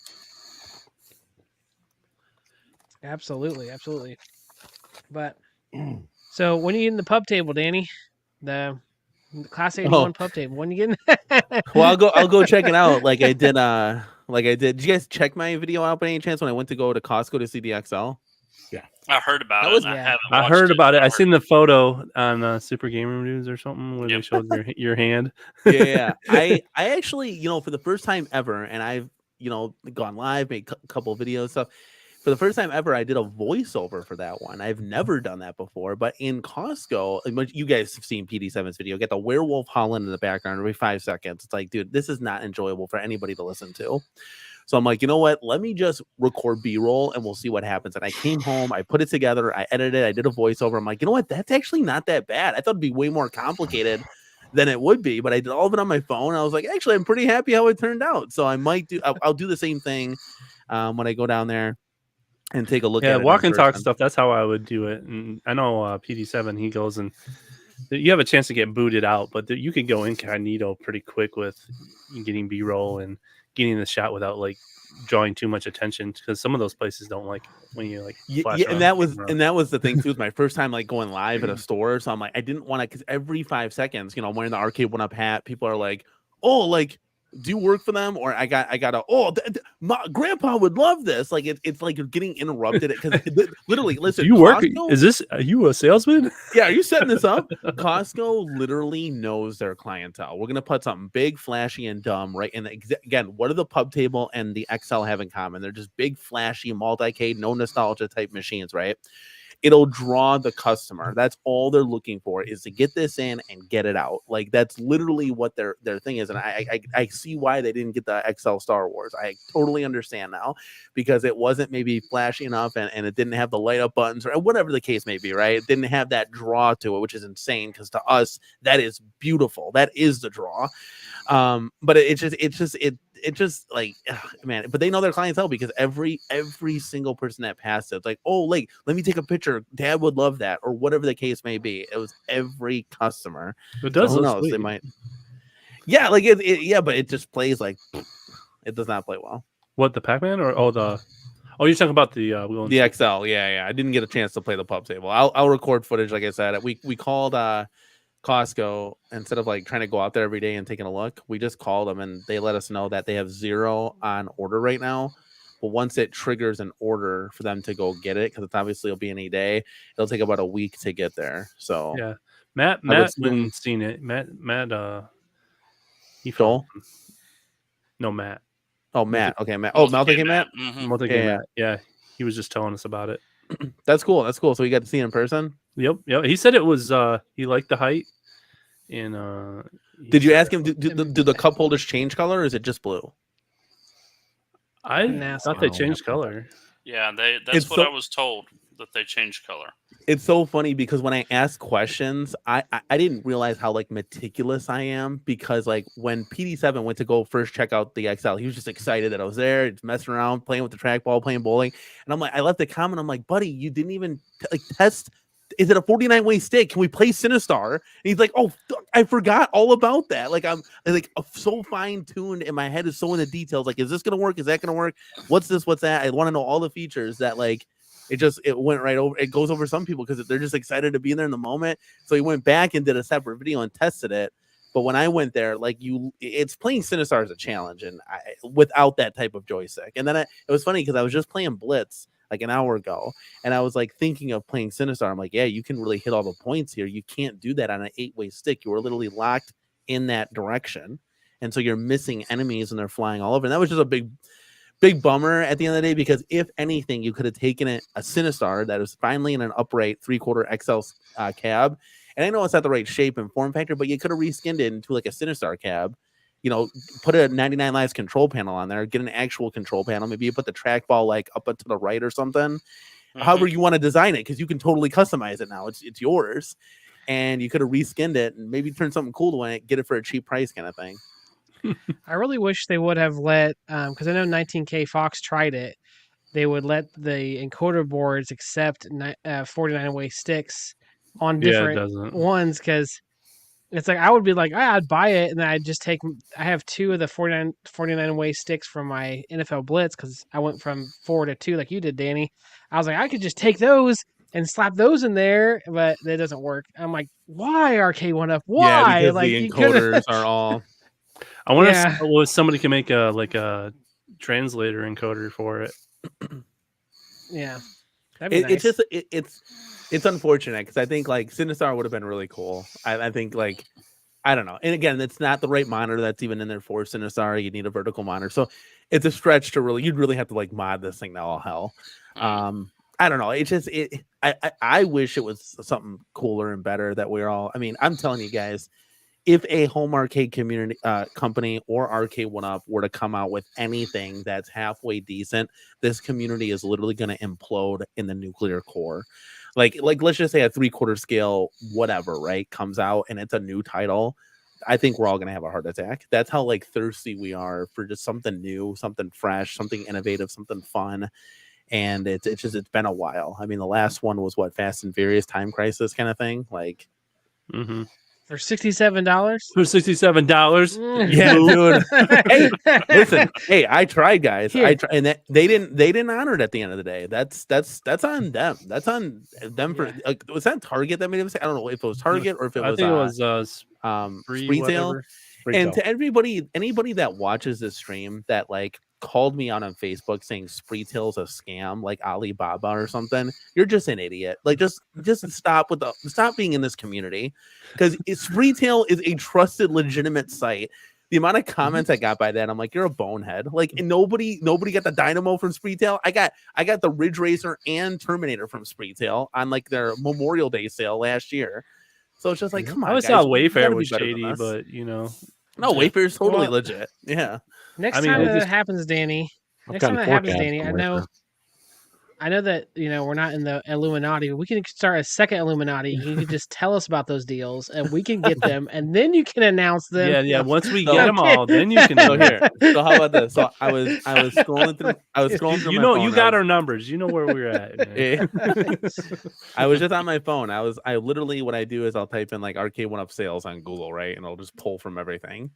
Absolutely. But so when you get in the pub table, Danny, the Class 81 pub table, when you get Well, I'll go check it out. Like I did. Did you guys check my video out by any chance when I went to go to Costco to see the XL? Yeah, I heard about That it. was- And I yeah. haven't. I watched heard about it. but I heard seen the photo on Super Gamer News or something where they Yep. showed your hand. Yeah. I actually, for the first time ever, and I've gone live, made a couple videos stuff. For the first time ever, I did a voiceover for that one. I've never done that before, but in Costco, you guys have seen PD7's video. Get the werewolf howling in the background every 5 seconds. It's like, dude, this is not enjoyable for anybody to listen to. So I'm like, you know what? Let me just record B-roll and we'll see what happens. And I came home, I put it together, I edited, I did a voiceover. I'm like, you know what? That's actually not that bad. I thought it'd be way more complicated than it would be, but I did all of it on my phone. I was like, actually, I'm pretty happy how it turned out. So I might I'll do the same thing when I go down there and take a look at it. Walk in and talk person. stuff. That's how I would do it. And I know PD7, he goes and you have a chance to get booted out, but you can go incognito pretty quick with getting B-roll and getting the shot without like drawing too much attention because some of those places don't like when you like flash Yeah, around and that was the thing too. It was my first time like going live at Mm. a store, so I'm like, I didn't want to, because every 5 seconds, I'm wearing the Arcade 1-Up hat. People are like, "Oh, like, do you work for them?" Or I got my grandpa would love this. Like it's like you're getting interrupted because literally, listen, Do you work? Costco- Are you a salesman? yeah, are you setting this up? Costco literally knows their clientele. We're gonna put something big, flashy, and dumb right in the again. What do the pub table and the XL have in common? They're just big, flashy, multi-cade, no nostalgia type machines, right? It'll draw the customer. That's all they're looking for, is to get this in and get it out. Like that's literally what their thing is. And I see why they didn't get the XL Star Wars. I totally understand now, because it wasn't maybe flashy enough and it didn't have the light up buttons or whatever the case may be, right? It didn't have that draw to it, which is insane, because to us that is beautiful. That is the draw. But it just like, man, but they know their clientele, because every single person that passed it's like, oh, like, let me take a picture, dad would love that, or whatever the case may be. It was every customer. It does So who look knows, they sweet. might, yeah, like yeah, but it just plays like, it does not play well. What, the Pac-Man or you're talking about the wheel and The XL, yeah, I didn't get a chance to play the pub table. I'll record footage, like I said. We called Costco, instead of like trying to go out there every day and taking a look, we just called them and they let us know that they have 0 on order right now. But once it triggers an order for them to go get it, because it's obviously it'll be any day, it'll take about a week to get there. So Yeah, Matt I would went assume- and seen it. Matt he Joel? No, Matt. Oh, Matt. Okay, Matt. Oh, Multi Matt. Mhm. Multi-game Yeah. Matt. Yeah, he was just telling us about it. That's cool. So you got to see it in person. Yep. He said it was he liked the height. And Did you ask him? Do the cup holders change color, or is it just blue? I Nasty. thought they Wow. changed color. Yeah, that's It's what so- I was told, that they changed color. It's so funny because when I ask questions, I didn't realize how like meticulous I am, because like when PD7 went to go first check out the XL, he was just excited that I was there, just messing around, playing with the trackball, playing bowling. And I'm like, I left a comment. I'm like, buddy, you didn't even like test. Is it a 49-way stick? Can we play Sinistar? And he's like, oh, I forgot all about that. Like I'm like so fine-tuned, and my head is so in the details. Like, is this gonna work? Is that gonna work? What's this? What's that? I want to know all the features that like it went right over. It goes over some people because they're just excited to be there in the moment. So he went back and did a separate video and tested it. But when I went there, like it's playing Sinistar as a challenge, and without that type of joystick. And then it was funny because I was just playing Blitz like an hour ago, and I was like thinking of playing Sinistar. I'm like, yeah, you can really hit all the points here. You can't do that on an 8-way stick. You were literally locked in that direction, and so you're missing enemies and they're flying all over. And that was just a big bummer at the end of the day, because if anything, you could have taken a Sinistar that was finally in an upright 3/4 XL cab. And I know it's not the right shape and form factor, but you could have reskinned it into like a Sinistar cab. You know, put a 99 Lives control panel on there, get an actual control panel. Maybe you put the trackball like up to the right or something. However you want to design it, because you can totally customize it now. It's yours. And you could have reskinned it and maybe turn something cool to it, get it for a cheap price kind of thing. I really wish they would have let, because I know 19K Fox tried it. They would let the encoder boards accept 49-way sticks on different ones, because it's like I would be like, I'd buy it, and then I'd just take. I have 2 of the 49-way sticks from my NFL Blitz, because I went from 4 to 2 like you did, Danny. I was like, I could just take those and slap those in there, but that doesn't work. I'm like, why RK1-Up? Why? Yeah, because like the encoders are all. I wonder if somebody can make a translator encoder for it. Yeah, that'd be nice. It's unfortunate, because I think like Sinistar would have been really cool. I think like, I don't know. And again, it's not the right monitor that's even in there for Sinistar. You need a vertical monitor, so it's a stretch to you'd really have to like mod this thing to all hell. I don't know. It's just I wish it was something cooler and better that we're all. I mean, I'm telling you guys, if a home arcade community company or RK1-Up were to come out with anything that's halfway decent, this community is literally going to implode in the nuclear core. Like let's just say a 3/4 scale whatever, right, comes out and it's a new title. I think we're all going to have a heart attack. That's how like thirsty we are for just something new, something fresh, something innovative, something fun. And it's been a while. I mean, the last one was what, Fast and Furious Time Crisis kind of thing, like. For $67. For $67. Yeah, dude. Hey, listen. Hey, I tried, guys. I tried, and they didn't honor it at the end of the day. That's on them. That's on them for. Was that Target that made a mistake? I don't know if it was Target or if it was. I think it was Spreetail. And to anybody that watches this stream that like called me out on Facebook saying Spreetail's a scam, like Alibaba or something, you're just an idiot. Like just stop being in this community, because Spreetail is a trusted, legitimate site. The amount of comments I got by that, I'm like, you're a bonehead. Like, and nobody got the Dynamo from Spreetail. I got the Ridge Racer and Terminator from Spreetail on like their Memorial Day sale last year. So it's just like, come on. I always thought Wayfair was shady, but you know. No, Wayfair's totally legit. Yeah. Next time that happens, Danny. I know that we're not in the Illuminati, but we can start a second Illuminati. You can just tell us about those deals, and we can get them, and then you can announce them. Yeah. Once we get them all, then you can. So here. So how about this? So I was scrolling through. You know, you got our numbers. You know where we're at. I was just on my phone. I literally, what I do is I'll type in like RK1-Up sales on Google, right, and I'll just pull from everything.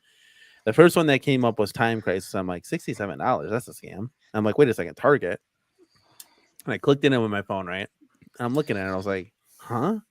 The first one that came up was Time Crisis. I'm like, $67. That's a scam. I'm like, wait a second, Target. And I clicked in it with my phone, right? And I'm looking at it. I was like, huh? And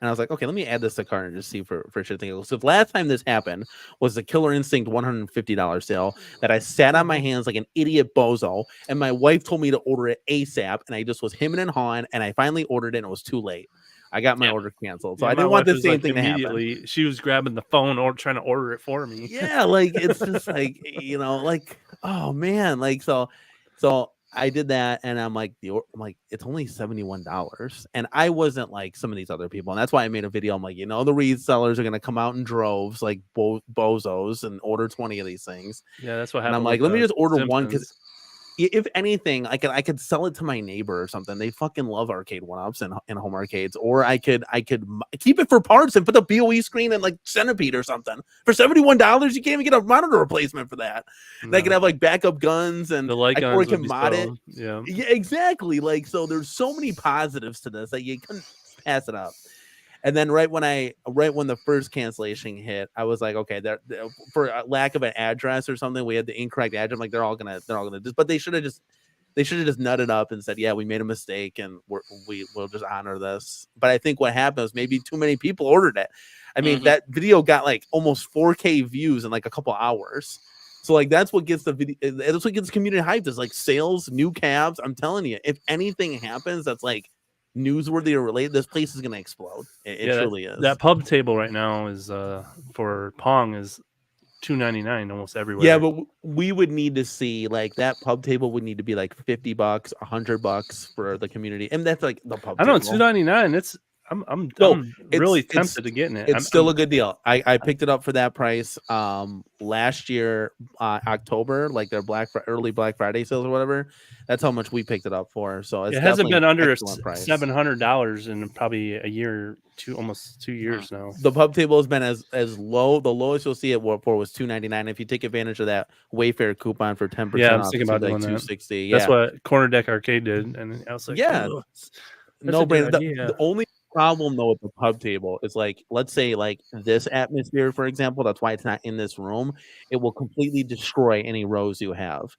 I was like, okay, let me add this to cart and just see for shit thing. So the last time this happened was the Killer Instinct $150 sale that I sat on my hands like an idiot bozo. And my wife told me to order it ASAP. And I just was hemming and hawing. And I finally ordered it and it was too late. I got my order canceled. So I didn't want the same thing to happen. She was grabbing the phone or trying to order it for me. Yeah, like it's just like, like, oh man. Like, so I did that, and I'm like, it's only $71, and I wasn't like some of these other people, and that's why I made a video. I'm like, the resellers are gonna come out in droves, like bozos, and order 20 of these things. Yeah, that's what happened. And I'm like, let me just order one, because if anything, I could sell it to my neighbor or something. They fucking love RK1-Ups and home arcades. Or I could keep it for parts and put the BOE screen in like Centipede or something. For $71, you can't even get a monitor replacement for that. No. I could have like backup guns and the light guns, or I can mod it. Yeah, exactly. Like, so there's so many positives to this that you couldn't pass it up. And then right when the first cancellation hit, I was like, okay, for lack of an address or something, we had the incorrect address. I'm like, they're all gonna but they should have just They should have just nutted up and said, "Yeah, we made a mistake, and we'll just honor this." But I think what happened was maybe too many people ordered it. I mean, that video got like almost 4K views in like a couple hours. So like that's what gets the video. That's what gets community hyped. Is like sales, new cabs. I'm telling you, if anything happens that's like newsworthy or related, this place is gonna explode. It truly is. That pub table right now is for Pong is $2.99 almost everywhere. Yeah, but we would need to see like that pub table would need to be like $50, $100 for the community, and that's like the pub. I know table. $2.99. It's I'm really tempted to get in it. It's still a good deal. I picked it up for that price last year, October, like their early Black Friday sales or whatever. That's how much we picked it up for. So it hasn't been under price. $700 in probably a year, almost 2 years now. The pub table has been as low. The lowest you'll see it for was $2.99. If you take advantage of that Wayfair coupon for 10%, yeah, I was thinking about doing like that. $2.60. That's what Corner Deck Arcade did, and I was like, yeah, oh, no brainer. The only problem though with the pub table is like, let's say like this atmosphere, for example, that's why it's not in this room. It will completely destroy any rows you have.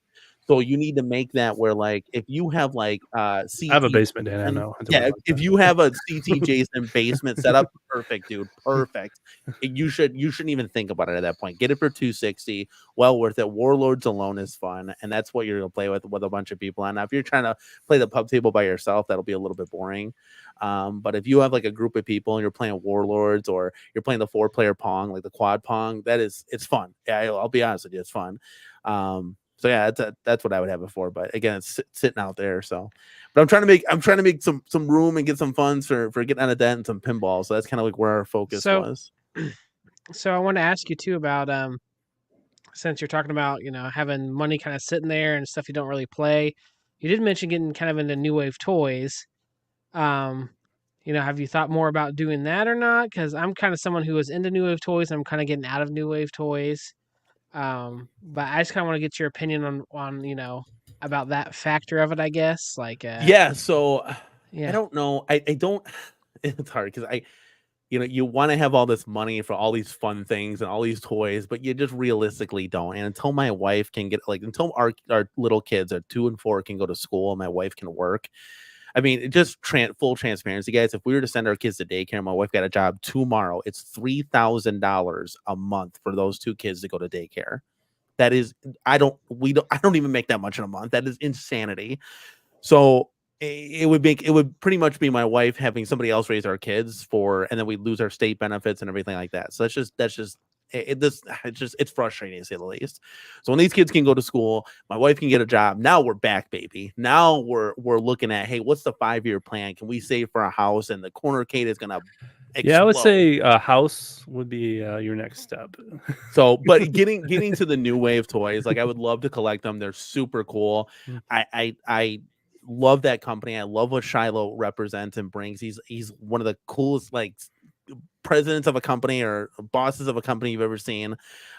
So you need to make that where like if you have like I have a basement, Dan. I know. Yeah, if you have a CT Jason basement set up, perfect, dude, perfect. You shouldn't even think about it at that point. Get it for $260, well worth it. Warlords alone is fun, and that's what you're gonna play with a bunch of people. And now if you're trying to play the pub table by yourself, that'll be a little bit boring. But if you have like a group of people and you're playing Warlords or you're playing the 4-player Pong, like the quad Pong, it's fun. Yeah, I'll be honest with you, it's fun. So yeah, that's what I would have it for. But again, it's sitting out there. So, but I'm trying to make some room and get some funds for getting out of debt and some pinball. So that's kind of like where our focus was. So I want to ask you too about since you're talking about having money kind of sitting there and stuff you don't really play. You did mention getting kind of into new wave toys. Have you thought more about doing that or not? Because I'm kind of someone who is into new wave toys. I'm kind of getting out of new wave toys. But I just kind of want to get your opinion on about that factor of it, I guess. Like, So I don't know. I don't. It's hard because you want to have all this money for all these fun things and all these toys, but you just realistically don't. And until my wife can until our little kids are 2 and 4 can go to school, and my wife can work. I mean, just full transparency, guys. If we were to send our kids to daycare, my wife got a job tomorrow. It's $3,000 a month for those 2 kids to go to daycare. That is, I don't even make that much in a month. That is insanity. So it would pretty much be my wife having somebody else raise our kids and then we lose our state benefits and everything like that. So it's frustrating to say the least. So when these kids can go to school, my wife can get a job. Now we're back, baby. Now we're looking at, hey, what's the 5-year plan? Can we save for a house? And the corner arcade is gonna explode. Yeah, I would say a house would be your next step. So, but getting to the new wave toys, like I would love to collect them. They're super cool. I love that company. I love what Shiloh represents and brings. He's one of the coolest like presidents of a company or bosses of a company you've ever seen.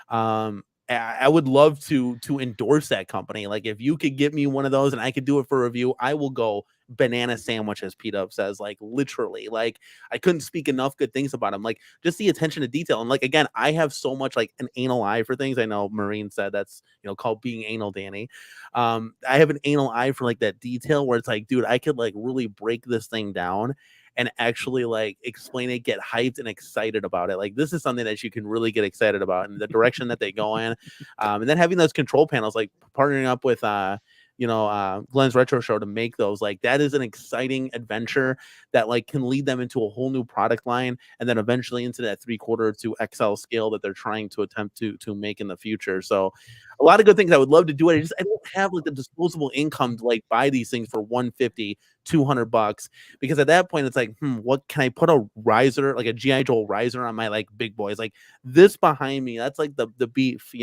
I would love to endorse that company. Like if you could get me one of those and I could do it for review, I will go banana sandwich, as Pete Up says. Like literally, like I couldn't speak enough good things about him. Like just the attention to detail. And like again, I have so much like an anal eye for things. I know Marine said that's called being anal, Danny. I have an anal eye for like that detail where it's like, dude, I could like really break this thing down and actually like explain it, get hyped and excited about it. Like this is something that you can really get excited about and the direction that they go in. And then having those control panels, like partnering up with Glenn's Retro Show to make those, like that is an exciting adventure that like can lead them into a whole new product line and then eventually into that 3/4 to XL scale that they're trying to attempt to make in the future. So a lot of good things. I would love to do it. I don't have like the disposable income to like buy these things for $150, $200 because at that point it's like, what can I put a riser, like a G.I. Joe riser on my like big boys, like this behind me, that's like the beef,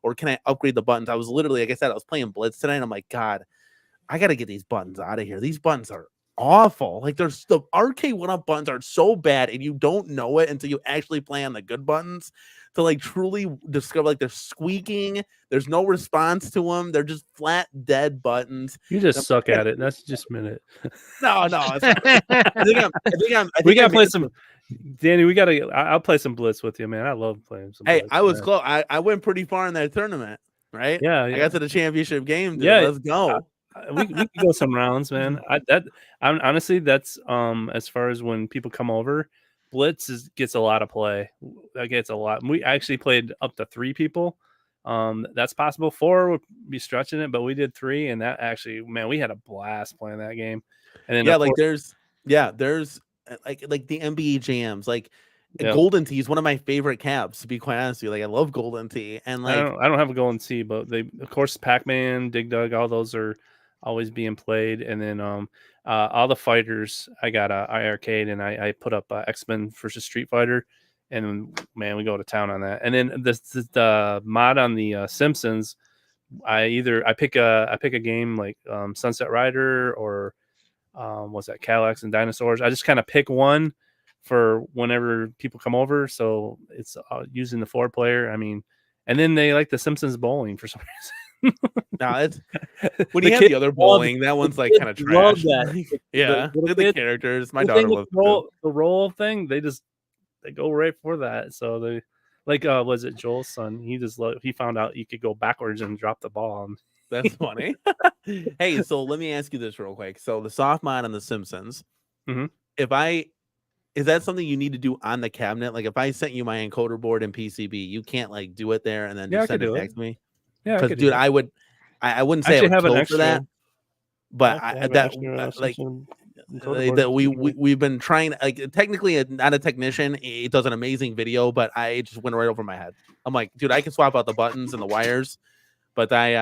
or can I upgrade the buttons? I was literally, like I said, I was playing Blitz tonight and I'm like, God, I got to get these buttons out of here. These buttons are awful. Like the arcade 1-up buttons are so bad and you don't know it until you actually play on the good buttons to like truly discover like they're squeaking. There's no response to them. They're just flat dead buttons. You just suck at it. That's just a minute. No. It's not. I think we gotta play some. Danny, I'll play some Blitz with you, man. I love playing some. Hey, Blitz, I was man. close. I went pretty far in that tournament, right? Yeah. I got to the championship game. Dude. Yeah, Let's go. we could go some rounds, man. I'm honestly that's as far as when people come over, Blitz gets a lot of play. That gets a lot. We actually played up to 3 people. That's possible. 4 would be stretching it, but we did 3, and that actually, man, we had a blast playing that game. And then Yeah, of like course- there's like the NBA jams, like Yep. Golden Tee is one of my favorite cabs, to be quite honest with you. Like I love Golden Tee, and I like don't have a Golden Sea, but they of course Pac-Man, Dig Dug, all those are always being played. And then all the fighters, I got a iArcade, and I put up X-Men versus Street Fighter, and man, we go to town on that. And then the mod on the Simpsons, I pick a game like Sunset Rider or what's that, Cadillacs and Dinosaurs. I just kind of pick one for whenever people come over, so it's using the 4-player. I mean, and then they like the Simpsons bowling for some reason. no, it's when The you have kids the other love- bowling, that one's like kids kind of love trash. that. Yeah, The look at the kids- characters. My The daughter thing with loves the roll thing, they go right for that. So they like was it Joel's son? He found out you could go backwards and drop the ball. And That's funny. Hey, so let me ask you this real quick. So the soft mod on the Simpsons, Mhm. is that something you need to do on the cabinet? Like if I sent you my encoder board and PCB, you can't like do it there and then Yeah, I just could send it do it. back to me? yeah, I Because could do dude, that. I wouldn't I say I actually would have an kill extra. for that, but I I, have an that extra like Simpson encoder board. that we've been trying, like technically not a technician, it does an amazing video, but I just went right over my head. I'm like, dude, I can swap out the buttons and the wires, but I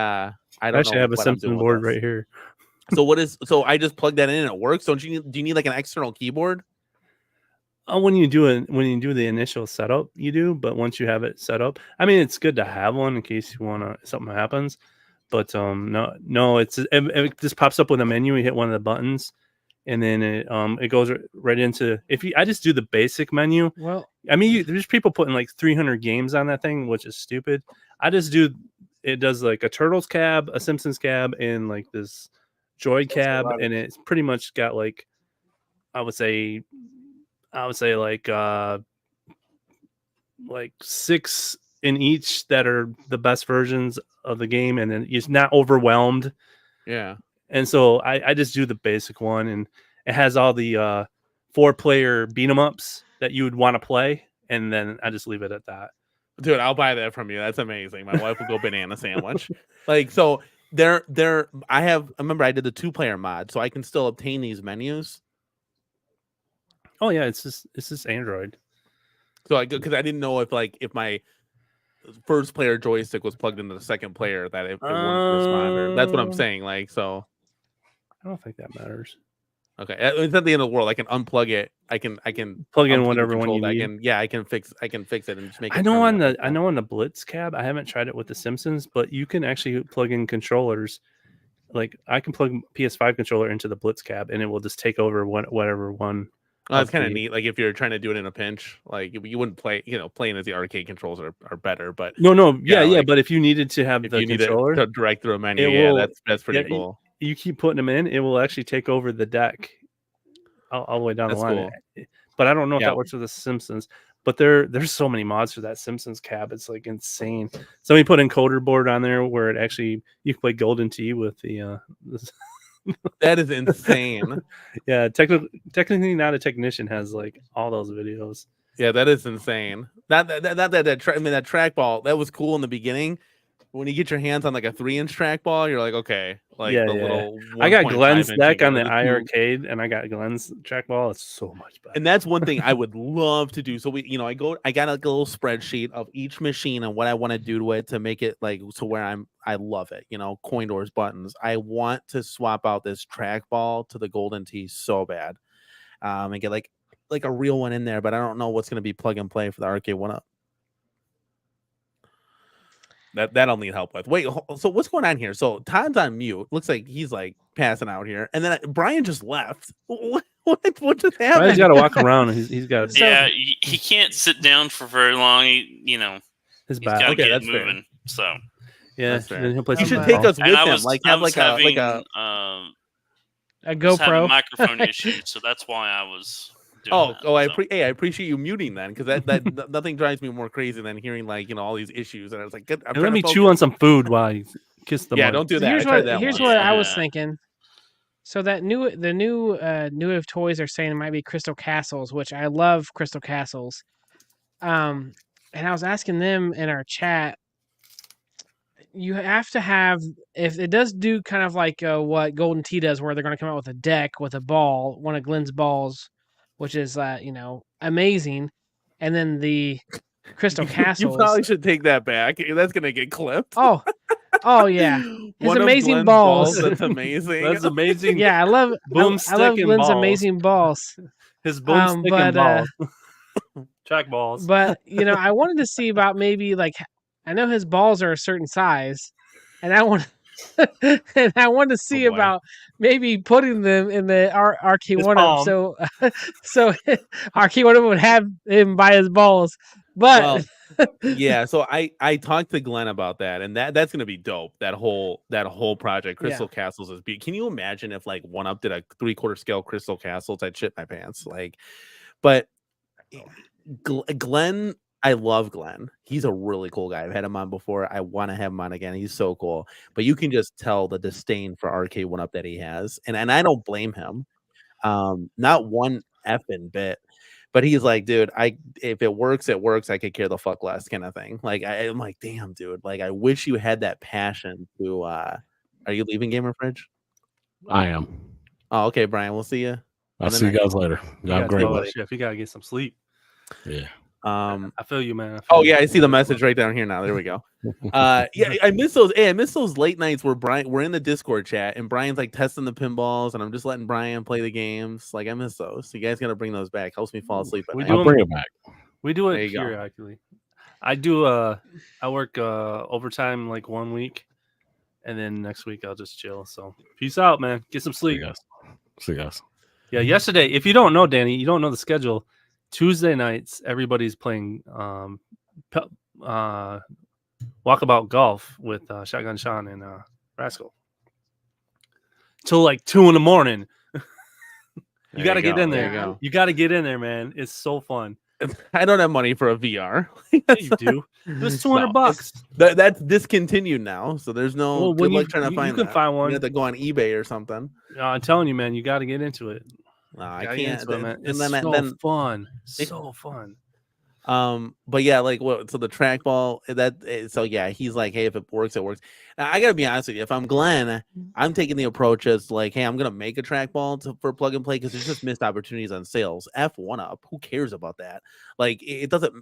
I don't actually know have a what I'm doing Simpson with board this. right here. So I just plug that in and it works. Do you need like an external keyboard? When you do the initial setup, you do, but once you have it set up, I mean, it's good to have one in case you want something happens. But no, it just pops up with a menu. You hit one of the buttons, and then it goes right into. I just do the basic menu. Well, I mean, there's people putting like 300 games on that thing, which is stupid. I just do. It does like a Turtles cab, a Simpsons cab, and like this Droid cab, and it's pretty much got like, I would say like 6 in each that are the best versions of the game, and then it's not overwhelmed. Yeah. And so I just do the basic one, and it has all the 4-player beat 'em ups that you would want to play, and then I just leave it at that. Dude, I'll buy that from you. That's amazing. My wife will go banana sandwich. Like so I remember I did the 2-player mod, so I can still obtain these menus. Oh yeah, it's just Android. So because I didn't know if my first player joystick was plugged into the second player that it wouldn't respond. That's what I'm saying. Like so. I don't think that matters. Okay, it's not the end of the world. I can unplug it. I can Plug in unplug the whatever one you controller. need. I can fix it and just make it. I know on permanent. the Blitz cab, I haven't tried it with the Simpsons, but you can actually plug in controllers. Like I can plug PS5 controller into the Blitz cab, and it will just take over whatever one. Oh, it's kind of the- neat. Like if you're trying to do it in a pinch, like you wouldn't play, playing as the arcade controls are better. But No, Yeah, yeah, like, but if you needed to have if the you need controller, it to direct through a menu, it yeah, will- that's pretty yeah, cool. you keep putting them in, it will actually take over the deck all the way down That's the line. But I don't know if Yeah. that works with the Simpsons. But there's so many mods for that Simpsons cab. It's like insane. Somebody put encoder board on there where it actually you can play Golden Tee with the That is insane. yeah, technically not a technician has like all those videos. Yeah, that is insane. That trackball, that was cool in the beginning. When you get your hands on like a 3-inch trackball, you're like, okay, like Yeah, the yeah. little. I got 1.5 Glenn's inch, deck you on the got iArcade, and I got Glenn's trackball. It's so much better. And that's one thing I would love to do. So I got like a little spreadsheet of each machine and what I want to do to it to make it like to where I love it. Coin doors, buttons. I want to swap out this trackball to the Golden Tee so bad, and get like a real one in there. But I don't know what's going to be plug and play for the arcade 1-up. That I'll need help with. Wait, so what's going on here? So Todd's on mute. Looks like he's like passing out here, and then Brian just left. What just happened? Brian's got to walk around. He's got Yeah, he can't sit down for very long. He's his got back. to Okay, get that's fair. moving. So, Yeah, That's fair. then he'll play You some should take ball. us with and I him. was, Like I have was like having a a was having GoPro. microphone issues, so that's why I was. Doing that, I so. I appreciate you muting then, because that nothing drives me more crazy than hearing all these issues. And I was like, good. I'm And let trying me to chew focus. on some food while you Kiss the Yeah, mud. don't do So that. here's I tried what that here's one. what I was Yeah. thinking. So that the new of toys are saying it might be Crystal Castles, which I love Crystal Castles. And I was asking them in our chat, you have to have, if it does do kind of like what Golden Tee does, where they're going to come out with a deck with a ball, one of Glenn's balls, which is amazing, and then the Crystal You Castles. probably should take that back. That's gonna get clipped. Oh yeah, his One of amazing Glenn's balls. That's amazing. That's amazing. Yeah, I love Boomstick and Glenn's balls. amazing balls. His boomstick and but, balls. Track balls. But I wanted to see about maybe like, I know his balls are a certain size, and I want and I wanted to see boy. about maybe putting them in the RK1 up, palm. so RK1 would have him by his balls. But Well, yeah, so I talked to Glenn about that, and that's gonna be dope. That whole project, Crystal Castles is big. Can you imagine if like One Up did a 3/4 scale Crystal Castles? I'd shit my pants. Like, but Glenn, I love Glenn. He's a really cool guy. I've had him on before. I want to have him on again. He's so cool. But you can just tell the disdain for RK One Up that he has, and I don't blame him. Not one effing bit. But he's like, dude, if it works, it works. I could care the fuck less, kind of thing. Like I'm like, damn, dude. Like I wish you had that passion to. Are you leaving Gamer Fridge? I am. Oh, okay, Brian. We'll see you. I'll see you guys later. You Have a gotta great take one. that shit. You gotta get some sleep. Yeah. I feel you, man. Oh yeah, I see the message right down here now. There we go. Yeah, I miss those. Hey, I miss those late nights where we're in the Discord chat and Brian's like testing the pinballs and I'm just letting Brian play the games. Like I miss those. You guys gotta bring those back. Helps me fall asleep. At We night. do I'll bring it back. We do There it you go. periodically. I work overtime like 1 week, and then next week I'll just chill. So peace out, man. Get some See sleep. you guys. See you guys. Yeah, yesterday, if you don't know, Danny, you don't know the schedule. Tuesday nights, everybody's playing Walkabout Golf with Shotgun Sean and Rascal. Till like 2 a.m. You got to get in there. you go. You got to get in there, man. It's so fun. I don't have money for a VR. Yeah, you do. It was $200. That's discontinued now, so there's no. Well, good when luck trying to you find can that. find You one. have to go on eBay or something. I'm telling you, man, you got to get into it. No, I Gotta get can't. into it, man. And It's then, so fun. So fun. But yeah, like what? So the trackball so yeah, he's like, hey, if it works, it works. Now, I gotta be honest with you. If I'm Glenn, I'm taking the approach as like, hey, I'm gonna make a trackball for plug and play because there's just missed opportunities on sales. F1 up. Who cares about that? Like, it doesn't.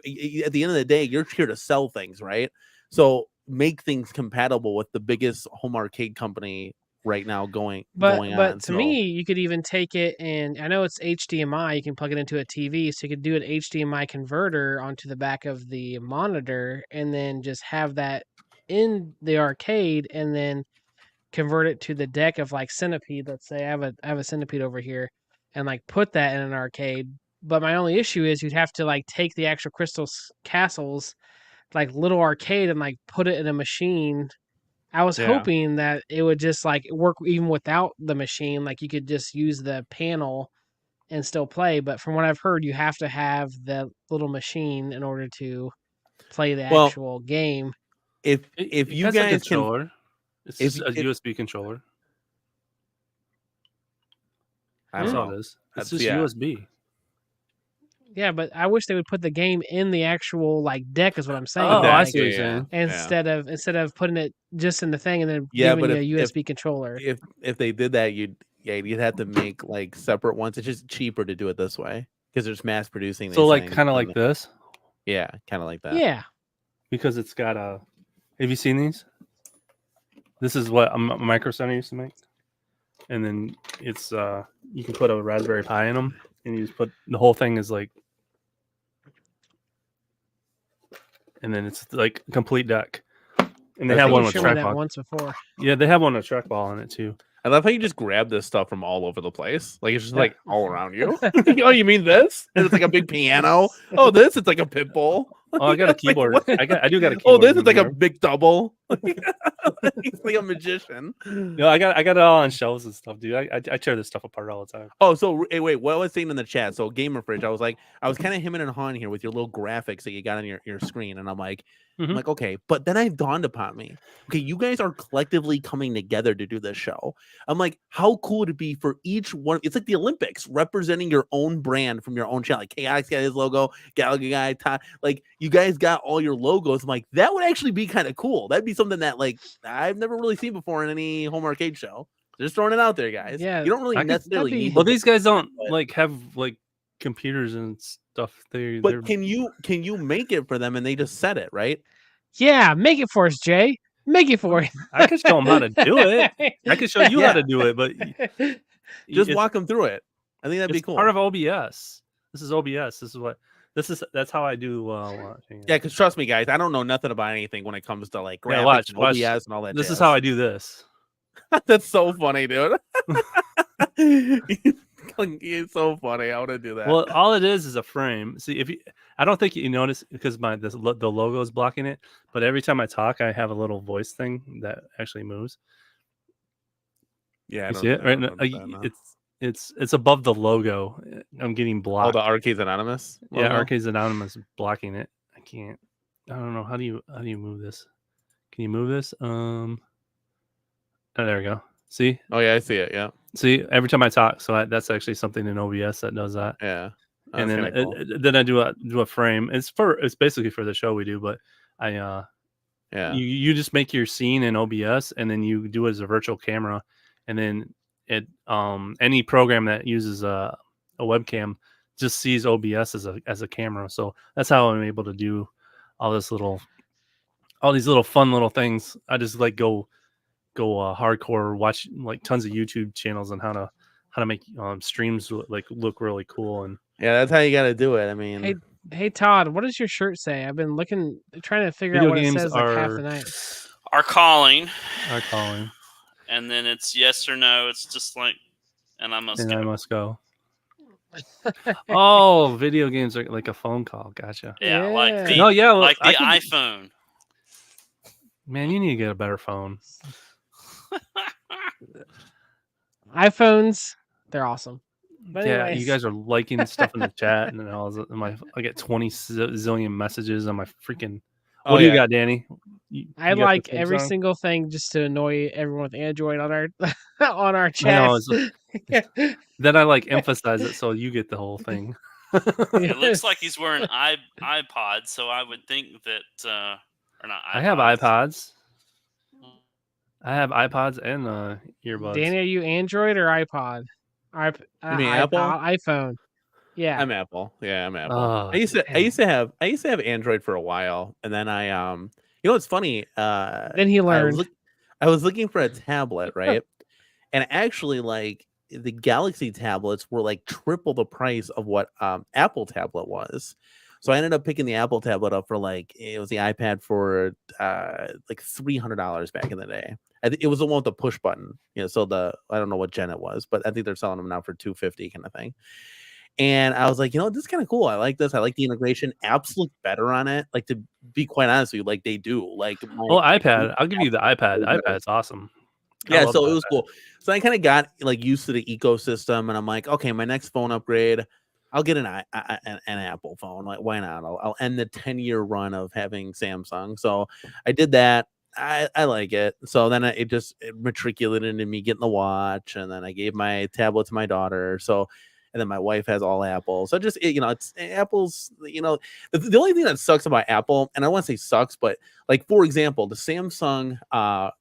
At the end of the day, you're here to sell things, right? So make things compatible with the biggest home arcade company right now going on. To me, you could even take it, and I know it's HDMI. You can plug it into a TV, so you could do an HDMI converter onto the back of the monitor, and then just have that in the arcade, and then convert it to the deck of like Centipede. Let's say I have a Centipede over here, and like put that in an arcade. But my only issue is you'd have to like take the actual Crystal Castles, like little arcade, and like put it in a machine. I was hoping that it would just like work even without the machine. Like you could just use the panel and still play. But from what I've heard, you have to have the little machine in order to play the actual game. If you guys controller, it's if- just a if- USB controller. I That's don't all know. it is. That's- It's just yeah. USB. Yeah, but I wish they would put the game in the actual like deck. Is what I'm saying. Oh, I Like, see what you're saying. Instead of putting it just in the thing and then Yeah, giving but you a if- USB controller. If they did that, you'd have to make like separate ones. It's just cheaper to do it this way because there's mass producing. So these like things, kind of and like this, yeah, kind of like that. Yeah. because it's got a. Have you seen these? This is what a Micro Center used to make, and then it's you can put a Raspberry Pi in them, and you just put the whole thing is like, and then it's like a complete deck. And they I have think one you with showed me that trackball. once before. Yeah, they have one with trackball on it too. I love how you just grab this stuff from all over the place. Like it's just Yeah. like all around you. Oh, you mean this? And it's like a big piano. Oh, this it's like a pit bull. Oh, I got a Like, keyboard. what? I do got a Oh, keyboard. this is in like a here. big double. He's like a magician. No, I got it all on shelves and stuff, dude. I tear this stuff apart all the time. Oh, so wait, what I was saying in the chat. So Gamer Fridge, I was kind of hemming and hawing here with your little graphics that you got on your screen, and I'm like, Mhm. okay, but then it dawned upon me, okay, you guys are collectively coming together to do this show. I'm like, how cool would it be for each one? It's like the Olympics, representing your own brand from your own channel. Like Chaotix got his logo, Gallagher guy, Todd, like you guys got all your logos. I'm like, that would actually be kind of cool. That'd be something that like I've never really seen before in any home arcade show. Just throwing it out there, guys. Yeah, You don't really I could- necessarily that'd be- need. Well, the- these guys don't but- like have like computers and stuff. They're But can you make it for them and they just set it right? Yeah, make it for us, Jay. Make it for us. I could show them how to do it. I could show you how Yeah. to do it, but Just it's- walk them through it. I think that'd be it's cool. part of OBS. This is OBS. That's how I do. Yeah, because trust me, guys, I don't know nothing about anything when it comes to like graphics Yeah, watch, and watch. OBS and all that. This is jazz. how I do this. That's so funny, dude. It's so funny. I want to do that. Well, all it is a frame. See, if you, I don't think you notice because the logo is blocking it. But every time I talk, I have a little voice thing that actually moves. yeah, I You don't- see it I right don't now? understand that. It's above the logo. I'm getting Oh, blocked. the Arcades Anonymous. Yeah, logo? Arcades Anonymous blocking it. I can't. I don't know. How do you move this? Can you move this? Oh, there we go. See, Oh yeah, I see it. Yeah, every time I talk, so that's actually something in OBS that does that. yeah. And That's then kinda cool. then I do a frame. It's basically for the show we do, but yeah. you just make your scene in OBS and then you do it as a virtual camera, and then any program that uses a webcam just sees OBS as a camera. So that's how I'm able to do all these little fun little things. I just like go hardcore, watch like tons of YouTube channels on how to make streams like look really cool. And Yeah, that's how you got to do it. I mean, Hey Todd, what does your shirt say? I've been trying to figure Video out what it games says like half are- the night. Are calling, and then it's yes or no. It's just like, and I must and go. I must go. Oh, video games are like a phone call. Gotcha. Yeah, like the No, yeah, like I the can- iPhone. Man, you need to get a better phone. iPhones, they're awesome. But Yeah, anyways. you guys are liking stuff in the chat, and then I get 20 zillion messages on my freaking. What Oh, do you yeah. got, Danny? I You got the like theme every song? single thing just to annoy everyone with Android on our on our I chat. know, Then I like emphasize it so you get the whole thing. It looks like he's wearing iPods, so I would think that or not. I have iPods. iPods. I have iPods and earbuds. Danny, are you Android or iPod? You mean Apple? iPhone. Yeah. I'm Apple. Yeah, I'm Apple. Oh, I used to have Android for a while, and then I you know what's funny? Then he learned. I was looking for a tablet, right? And actually, like the Galaxy tablets were like triple the price of what Apple tablet was. So I ended up picking the Apple tablet up for it was the iPad for like $300 back in the day. It was the one with the push button, so I don't know what gen it was, but I think they're selling them now for $250 kind of thing. And I was like, this is kind of cool. I like this. I like the integration. Apps look better on it. Like, to be quite honest with you, like they do. Like, Well, iPad. I'll give you the iPad. The iPad's awesome. I yeah, love so the it was iPad. cool. So I kind of got used to the ecosystem, and I'm like, okay, my next phone upgrade, I'll get an Apple phone. Like, why not? I'll end the 10-year run of having Samsung. So I did that. I like it. So then it matriculated into me getting the watch, and then I gave my tablet to my daughter. So, and then my wife has all Apple. So it's Apple's. The only thing that sucks about Apple, and I want to say sucks, but like for example, the Samsung,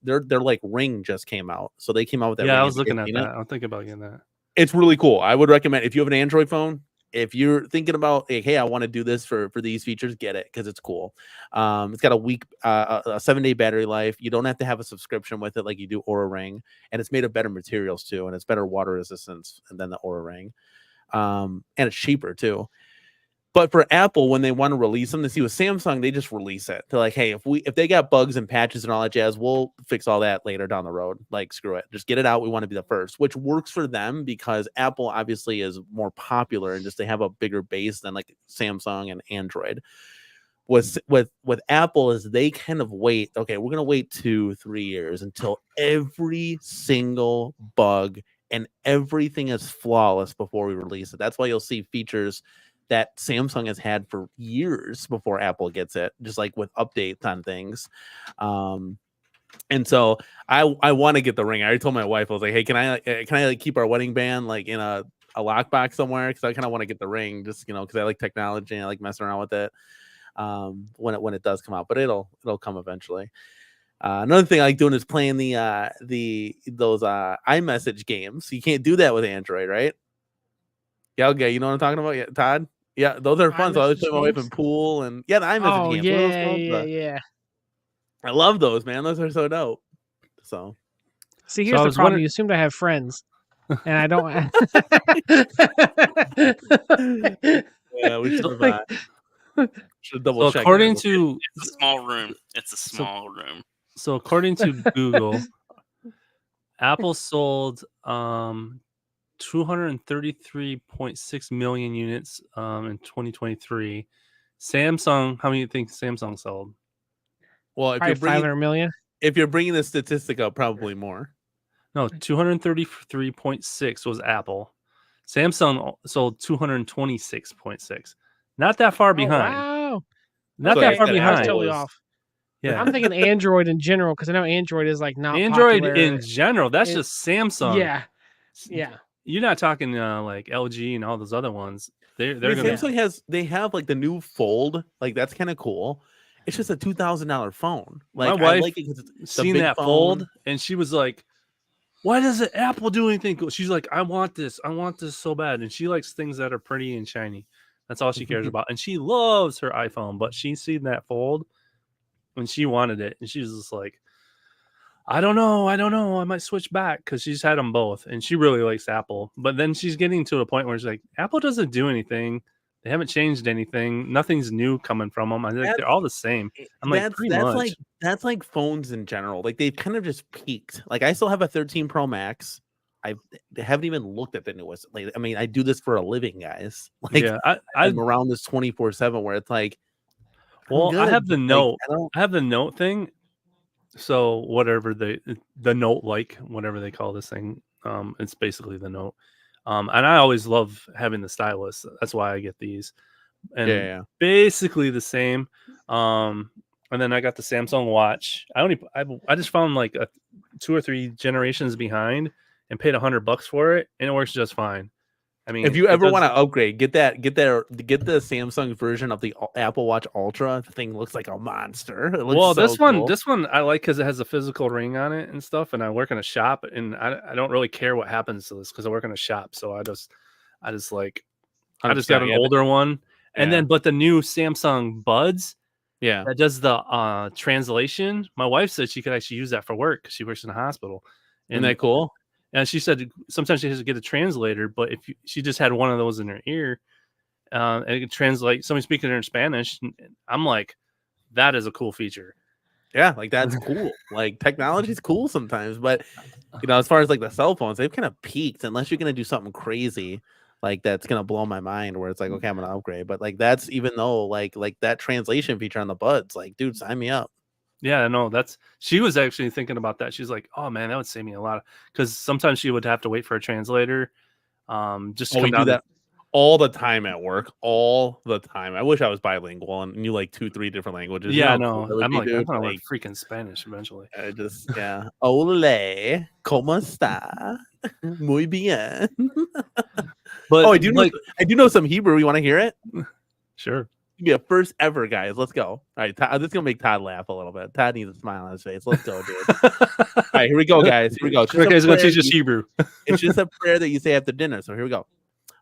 their like Ring just came out. So they came out with that. Yeah, Ring. I was Have you looking at seen that. it? I'm thinking about getting that. It's really cool. I would recommend if you have an Android phone. If you're thinking about, hey, I want to do this for these features, get it because it's cool. It's got a 7-day battery life. You don't have to have a subscription with it like you do Aura Ring, and it's made of better materials too, and it's better water resistance than the Aura Ring, and it's cheaper too. But for Apple, when they want to release them, to see with Samsung, they just release it. They're like, hey, if they got bugs and patches and all that jazz, we'll fix all that later down the road. Like, screw it. Just get it out. We want to be the first, which works for them because Apple obviously is more popular and just they have a bigger base than like Samsung and Android. with Apple is they kind of wait. Okay, we're gonna wait 2-3 years until every single bug and everything is flawless before we release it. That's why you'll see features that Samsung has had for years before Apple gets it, just like with updates on things. And so I want to get the Ring. I already told my wife, I was like, hey, can I like keep our wedding band like in a lockbox somewhere? Because I kind of want to get the Ring, just because I like technology and I like messing around with it. When it does come out, but it'll come eventually. Another thing I like doing is playing those iMessage games. You can't do that with Android, right? Yeah, okay, you know what I'm talking about, yeah, Todd? Yeah, those are fun. So I always play my wife in pool and the iMessage games. What are those called? Yeah. I love those, man. Those are so dope. So See, here's I the was problem. wondering- You assumed I have friends, and I don't. yeah, we should should double So check. according that. to It's a small room. It's a small room. So according to Google, Apple sold 233.6 million units in 2023. Samsung, how many do you think Samsung sold? well, if Probably you're bringing 500 million. if you're bringing the statistic up, probably more. No, 233.6 was Apple. Samsung sold 226.6. Not that far behind. Wow. Not So that you far said I was behind. totally was- off. Yeah. I'm thinking Android in general because I know Android is like not Android popular. in general, that's It- just Samsung. Yeah. You're not talking like LG and all those other ones. They're I mean, gonna Samsung they have like the new Fold, like that's kind of cool. It's just a $2,000 phone. Like My wife I like it 'cause it's a seen big that phone. fold and she was like, why doesn't Apple do anything cool? She's like, I want this so bad. And she likes things that are pretty and shiny. That's all she cares about. And she loves her iPhone, but she's seen that fold and she wanted it. And she was just like, I don't know. I might switch back because she's had them both and she really likes Apple. But then she's getting to a point where she's like, Apple doesn't do anything. They haven't changed anything. Nothing's new coming from them. I think they're all the same. I'm like, pretty much. That's like phones in general. Like they've kind of just peaked. Like I still have a 13 Pro Max. I haven't even looked at the newest. Like I mean, I do this for a living, guys. Like Yeah, I'm around this 24/7 where it's like, I'm well, I good. have the Like, Note. I don't- I have the Note thing. So whatever the Note, like whatever they call this thing, it's basically the Note. And I always love having the stylus. That's why I get these. And yeah. basically the same. And then I got the Samsung Watch. I just found like 2 or 3 generations behind and paid $100 for it, and it works just fine. I mean, If you it ever does- want to upgrade, get the Samsung version of the Apple Watch Ultra. The thing looks like a monster. It looks well, so this one, cool. this one I like because it has a physical ring on it and stuff. And I work in a shop, and I don't really care what happens to this because I work in a shop. So I just like, I just got 100%, an yeah, older one, and yeah. then but the new Samsung Buds yeah. that does the translation. My wife said she could actually use that for work because she works in a hospital. Isn't that cool? And she said sometimes she has to get a translator, but if she just had one of those in her ear, and it could translate somebody speaking to her in Spanish, I'm like, that is a cool feature. Yeah, like that's cool. Like technology's cool sometimes, but as far as like the cell phones, they've kind of peaked unless you're gonna do something crazy like that's gonna blow my mind where it's like, okay, I'm gonna upgrade. But like that's even though like that translation feature on the Buds, like, dude, sign me up. Yeah, no, she was actually thinking about that. She's like, oh man, that would save me a lot because sometimes she would have to wait for a translator. Just to We come do down that all the time at work, all the time. I wish I was bilingual and knew like 2-3 different languages. Yeah, how no, cool that would I'm be, like, I'm dude? gonna learn Like, freaking Spanish eventually. I just Ole, ¿cómo está? Muy bien. But I do know some Hebrew. You want to hear it? Sure. Be a first ever, guys. Let's go. All right, Todd, this is gonna make Todd laugh a little bit. Todd needs a smile on his face. Let's go, dude. All right, here we go, guys. Here we go. It's just a Okay, he's gonna prayer teach us you- Hebrew. It's just a prayer that you say after dinner. So here we go.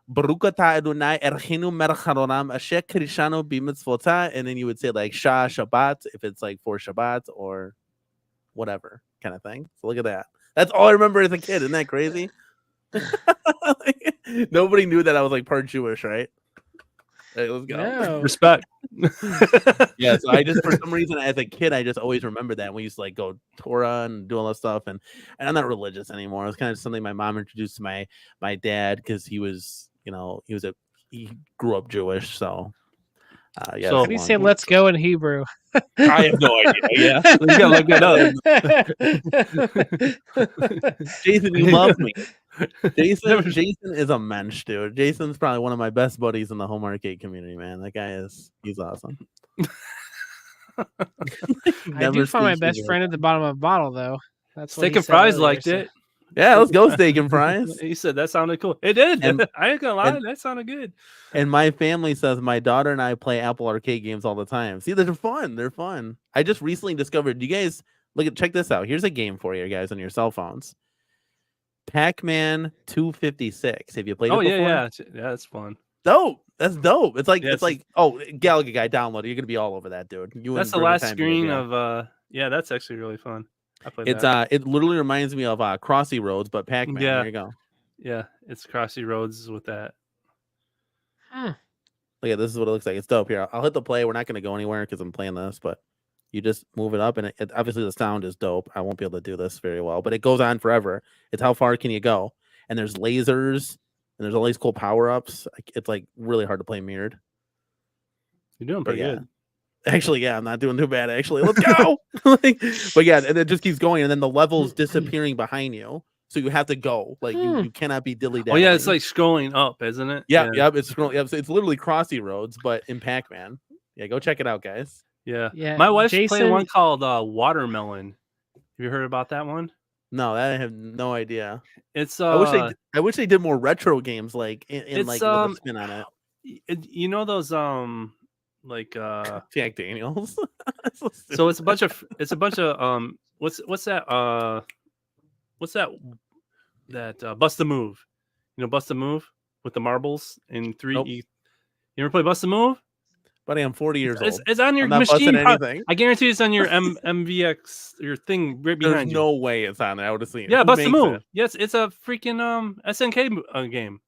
Baruch atah Adonai Eloheinu melech haolam asher kirishanu b'mitzvotah, and then you would say like Shah Shabbat if it's like for Shabbat or whatever kind of thing. So look at that. That's all I remember as a kid. Isn't that crazy? Nobody knew that I was like part Jewish, right? Hey, let's go. No. Respect. Yeah, so I just for some reason as a kid I just always remembered that we used to like go Torah and do all that stuff, and I'm not religious anymore. It was kind of something my mom introduced to my dad because he was he grew up Jewish, so Yeah, So- How do you say "let's go" in Hebrew? I have no idea. Yeah, You gotta look that up. Jason, you love me. Never- Jason is a mensch, dude. Jason's probably one of my best buddies in the home arcade community, man. That guy he's awesome. I do find my best friend at the bottom of a bottle, though. That's what Steak he and said fries earlier, liked so- it. Yeah, let's go steak and fries. He said that sounded cool. It did. And- I ain't gonna lie, and- that sounded good. And my family says my daughter and I play Apple Arcade games all the time. See, they're fun. They're fun. I just recently discovered. You guys check this out. Here's a game for you guys on your cell phones. Pac-Man 256. Have you played Oh it before? yeah, that's fun. Dope. That's dope. It's like Yeah, it's like Galaga guy download it. You're gonna be all over that, dude. You That's and the Brendan last Time screen yeah. of yeah, that's actually really fun. I played It's that. it literally reminds me of Crossy Roads, but Pac-Man. Yeah. There you go. Yeah, it's Crossy Roads with that. Look at this is what it looks like. It's dope. Here, I'll hit the play. We're not gonna go anywhere because I'm playing this, but you just move it up, and it obviously the sound is dope. I won't be able to do this very well, but it goes on forever. It's how far can you go? And there's lasers, and there's all these cool power-ups. It's like really hard to play mirrored. You're doing But pretty yeah. good. Actually, yeah, I'm not doing too bad. Actually, let's go. But yeah, and it just keeps going, and then the level's disappearing behind you, so you have to go. Like you cannot be dilly. Oh yeah, it's like scrolling up, isn't it? yeah. It's scrolling. Yeah, so it's literally Crossy Roads, but in Pac-Man. Yeah, go check it out, guys. Yeah. Yeah, My wife's Jason- playing one called Watermelon. Have you heard about that one? No, that I have no idea. It's I wish they did more retro games like in it's, like with a spin on it. you know those like Jack Daniels. so it's a bunch of what's that Bust a Move. You know Bust a Move with the marbles in 3D. Nope. You ever play Bust a Move? Buddy, I'm 40 years old. It's on your I'm not machine. busting anything. I guarantee it's on your MVX, your thing right There's behind you. no way it's on there. I would have seen it. Yeah, Who Bust a makes Move. it? Yes, it's a freaking SNK game.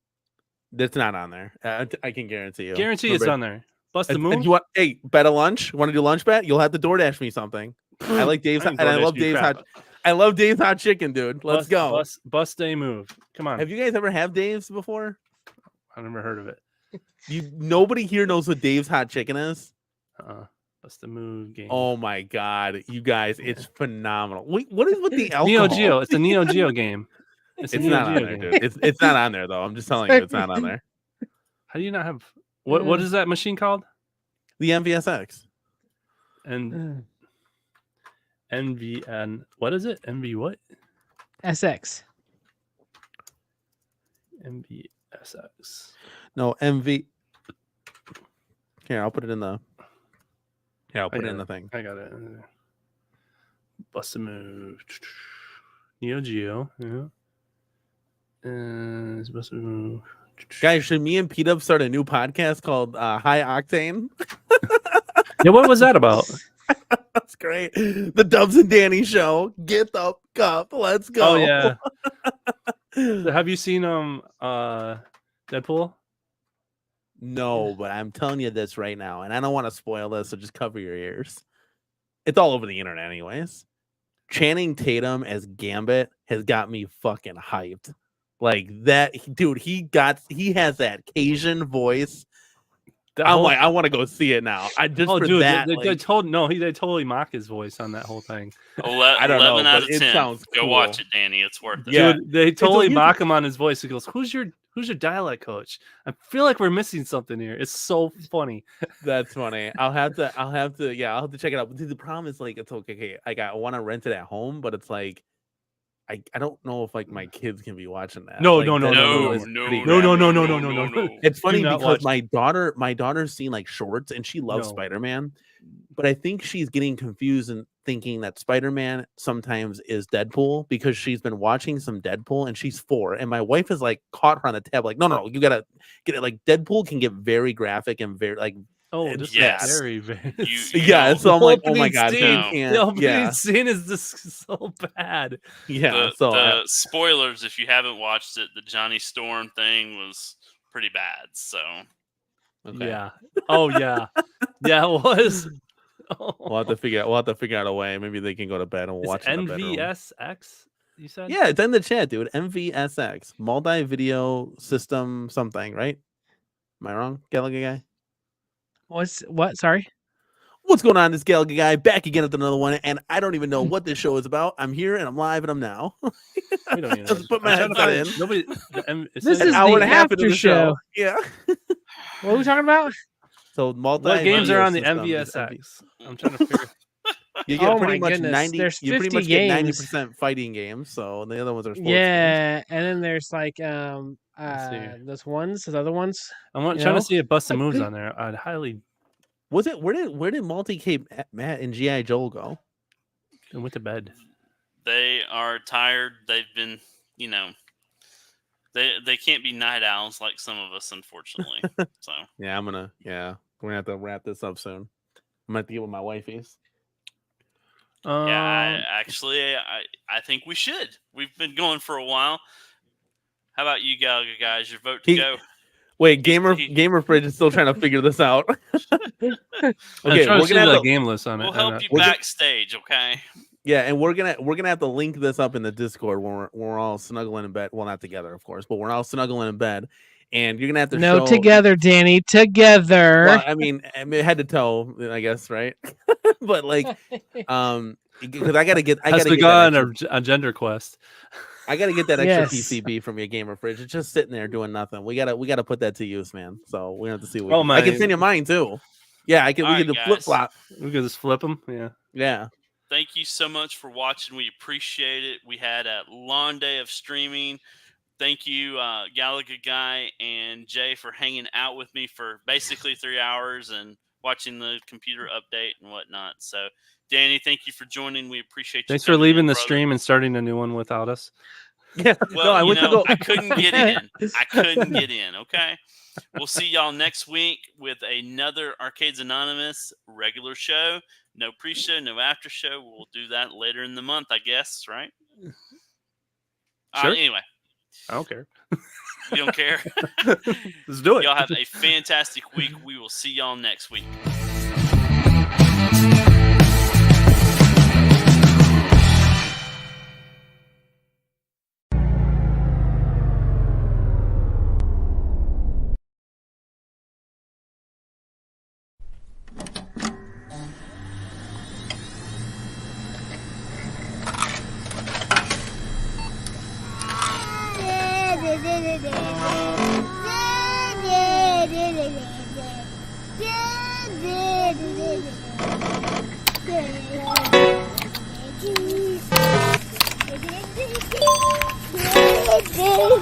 That's not on there. I can guarantee you. Guarantee it's on there. Bust a And Move. you want bet a lunch? Want to do lunch bet? You'll have to DoorDash me something. I like Dave's can and I DoorDash love you Dave's crap. hot. I love Dave's hot chicken, dude. Let's go. Bust a Move. Come on. Have you guys ever had Dave's before? I've never heard of it. Nobody here knows what Dave's hot chicken is. Bust a Move game. Oh my god, you guys, it's phenomenal. Wait, what is with the alcohol? Neo Geo. It's a Neo Geo game. It's a It's Neo not on Geo there, game. dude. It's not on there though. I'm just telling you, it's not on there. How do you not have what is that machine called? The MVSX. And NVN. What is it? NV what? SX. MVSX. No, MV. Here, I'll put it in the. Yeah, I'll put it in the thing. I got it. Bust a Move. Neo Geo. Yeah. And Bust a Move. Guys, should me and Pete Up start a new podcast called High Octane? Yeah, what was that about? That's great. The Dubs and Danny show. Get the cup. Let's go. Oh yeah. Have you seen Deadpool? No, but I'm telling you this right now, and I don't want to spoil this, so just cover your ears. It's all over the internet, anyways. Channing Tatum as Gambit has got me fucking hyped. Like that, dude. He has that Cajun voice. I'm like, I want to go see it now. I just Oh, for dude, that. they like, totally mock his voice on that whole thing. I don't know, 11 out but of it 10. sounds Go cool. watch it, Danny. It's worth it. Yeah. Dude, they totally he's- mock him on his voice. He goes, "Who's your dialect coach?" I feel like we're missing something here. It's so funny. That's funny. I'll have to check it out. But dude, the problem is like it's okay. Like I want to rent it at home, but it's like I don't know if like my kids can be watching that. No, Like, no, that No, is no, pretty no, no, no, no, no, no, no, no. no. It's funny Do not because watch my daughter's seen like shorts and she loves No. Spider-Man, but I think she's getting confused and thinking that Spider-Man sometimes is Deadpool because she's been watching some Deadpool and she's 4. And my wife has like caught her on the tab, like, no, you gotta get it. Like Deadpool can get very graphic and very like Oh, It's- this yes. is very, very. yeah. know, So I'm like, oh opening my god, scene- you The can't. opening Yeah, scene is just so bad. yeah. The, So the spoilers, if you haven't watched it, the Johnny Storm thing was pretty bad. So okay. Yeah. Oh yeah. Yeah, it was. We'll have to figure out a way. Maybe they can go to bed and we'll It's watch it in the bedroom. NVSX. You said? Yeah, it's in the chat, dude. MVSX, multi-video system something, right? Am I wrong, Gallagher guy? What? Sorry. What's going on? This Galaga guy back again with another one, and I don't even know what this show is about. I'm here and I'm live and I'm now. We don't even Just put my I'm trying headset to in. find- Nobody. it This says- is hour the and a half into after the show. show. Yeah. What are we talking about? So multi. what games are on the system, just MVSX? I'm trying to figure. You get Oh pretty my much goodness, 90. there's You pretty 50 much get games. 90% fighting games. So the other ones are sports games. Yeah, and then there's like Let's see. those other ones. I'm You trying know? to see if Busted Moves on there. I'd highly. Was it? Where did Multi Cape Matt and GI Joel go? I went to bed. They are tired. They've been, you know, they can't be night owls like some of us, unfortunately. So Yeah, we're gonna have to wrap this up soon. I'm gonna have to get with my wifeys. yeah, I think we should. We've been going for a while. How about you guys? Your vote to He- go. Wait, Gamer he- Fridge is still trying to figure this out. I'm Okay, trying to we're see gonna the have to, game list on it. We'll I don't help you we're go- backstage, okay? yeah, and we're gonna have to link this up in the Discord when we're all snuggling in bed. Well, not together, of course, but we're all snuggling in bed, and you're gonna have to No, show. together, Danny, together. Well, I mean, head to toe, I guess, right? But like, because I gotta get Has that begun extra- a gender quest. I gotta get that extra Yes. PCB from your Gamer Fridge. It's just sitting there doing nothing. We gotta put that to use, man. So we have to see. What Oh, I can my- send you mine too. Yeah, I can. We Alright, can do guys. flip flop. We could just flip them. Yeah. Yeah. Thank you so much for watching. We appreciate it. We had a long day of streaming. Thank you, Galaga Guy and Jay, for hanging out with me for basically 3 hours and watching the computer update and whatnot. So, Danny, thank you for joining. We appreciate you. Thanks for coming leaving in, the brother. stream and starting a new one without us. Yeah. Well, no, I you went know, to go. I couldn't get in. I couldn't get in. Okay. We'll see y'all next week with another Arcades Anonymous regular show. No pre-show, no after show. We'll do that later in the month, I guess. Right? Sure. Anyway, I don't care. you don't care. Let's do it. Y'all have a fantastic week. We will see y'all next week. Yeah.